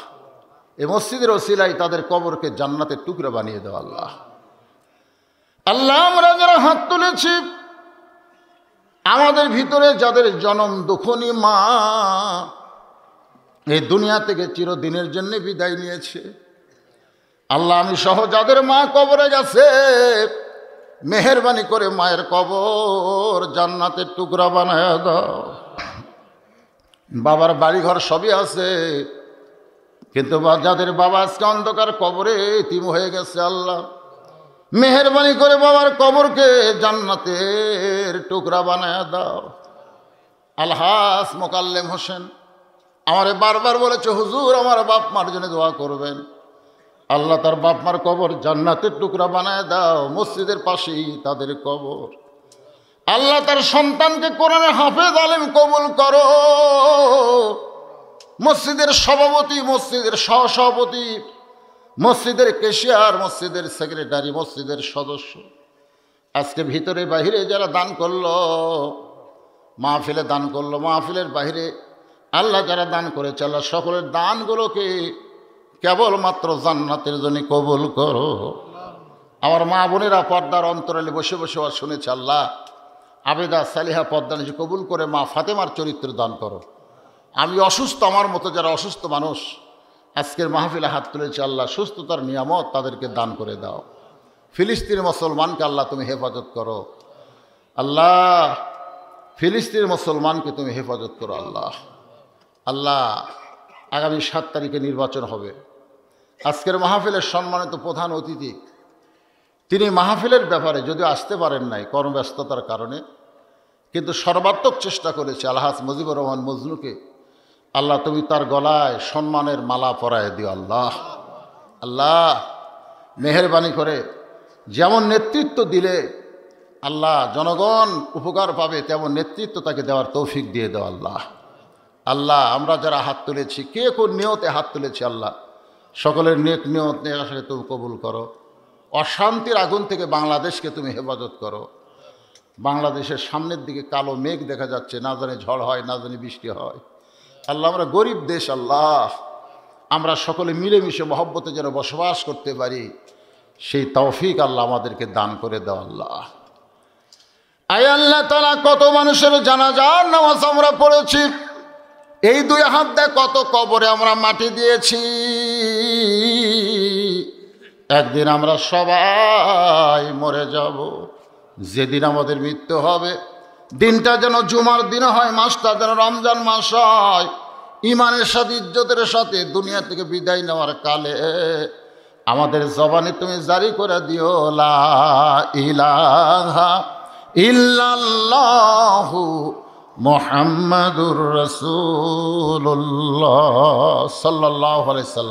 এই মসজিদের ওসিলায় তাদের কবরকে জান্নাতের টুকরা বানিয়ে দাও আল্লাহ। আল্লাহ আমরা যারা হাত তুলেছি, আমাদের ভিতরে যাদের জনম দুঃখনী মা এই দুনিয়া থেকে চিরদিনের জন্য বিদায় নিয়েছে আল্লাহ, আমি সহ যাদের মা কবরে গেছে মেহেরবানি করে মায়ের কবর জান্নাতের টুকরা বানায় দাও। বাবার বাড়িঘর সবই আছে, কিন্তু যাদের বাবা আজকে অন্ধকার কবরে এতিম হয়ে গেছে আল্লাহ মেহেরবানি করে বাবার কবরকে জান্নাতের টুকরা বানায় দাও। আলহাস মোকাল্লেম হোসেন আমারে বারবার বলেছে হুজুর আমার বাপ মার জন্য দোয়া করবেন। আল্লাহ তার বাপ মার কবর জান্নাতের টুকরা বানায় দাও, মসজিদের পাশেই তাদের কবর। আল্লাহ তার সন্তানকে কোরআনের হাফেজ আলেম কবুল করো, মসজিদের সভাপতি, মসজিদের সহসভাপতি, মসজিদের কেশিয়ার, মসজিদের সেক্রেটারি, মসজিদের সদস্য, আজকে ভিতরে বাহিরে যারা দান করলো, মাহফিলে দান করলো, মাহফিলের বাহিরে আল্লাহ যারা দান করেছে আল্লাহ সকলের দানগুলোকে কেবলমাত্র জান্নাতের জন্য কবুল করো। আমার মা বোনেরা পর্দার অন্তরালে বসে বসে শুনেছে আল্লাহ আবেদা সালিহা পর্দা নিজে কবুল করে মা ফাতেমার চরিত্র দান করো। আমি অসুস্থ, আমার মতো যারা অসুস্থ মানুষ আজকের মাহফিলে হাত তুলেছে আল্লাহ সুস্থতার নিয়ামত তাদেরকে দান করে দাও। ফিলিস্তিনের মুসলমানকে আল্লাহ তুমি হেফাজত করো আল্লাহ, ফিলিস্তিনের মুসলমানকে তুমি হেফাজত করো আল্লাহ। আল্লাহ আগামী 7 তারিখে নির্বাচন হবে, আজকের মাহফিলের সম্মানিত প্রধান অতিথি তিনি মাহফিলের ব্যাপারে যদিও আসতে পারেন নাই কর্মব্যস্ততার কারণে, কিন্তু সর্বাত্মক চেষ্টা করেছে আলহাজ মুজিবুর রহমান মজনুকে আল্লাহ তুমি তার গলায় সম্মানের মালা পরায় দিও আল্লাহ। আল্লাহ মেহেরবানি করে যেমন নেতৃত্ব দিলে আল্লাহ জনগণ উপকার পাবে তেমন নেতৃত্ব তাকে দেওয়ার তৌফিক দিয়ে দাও আল্লাহ। আল্লাহ আমরা যারা হাত তুলেছি কে কোন নিয়তে হাত তুলেছি আল্লাহ সকলের নেক নিয়ত নিয়ে আসলে তুমি কবুল করো। অশান্তির আগুন থেকে বাংলাদেশকে তুমি হেফাজত করো। বাংলাদেশের সামনের দিকে কালো মেঘ দেখা যাচ্ছে, না জানি ঝড় হয় না জানি বৃষ্টি হয় আল্লাহ। আমরা গরিব দেশ আল্লাহ, আমরা সকলে মিলেমিশে মহব্বতে যেন বসবাস করতে পারি সেই তৌফিক আল্লাহ আমাদেরকে দান করে দাও আল্লাহ। আয় আল্লাহ তাআলা কত মানুষের জানাজার নামাজ আমরা পড়েছি, এই 2 হাত দিয়ে কত কবরে আমরা মাটি দিয়েছি। একদিন আমরা সবাই মরে যাব, যেদিন আমাদের মৃত্যু হবে দিনটা যেন জুমার দিন হয়, মাসটা যেন রমজান মাস হয়। ইমানের সাথে ইজ্জতের সাথে দুনিয়া থেকে বিদায় নেওয়ার কালে আমাদের জবানে তুমি জারি করে দিও লা ইলাহা ইল্লাল্লাহু মুহাম্মাদুর রাসূলুল্লাহ সাল্লাল্লাহু আলাইহি ওয়াসাল্লাম।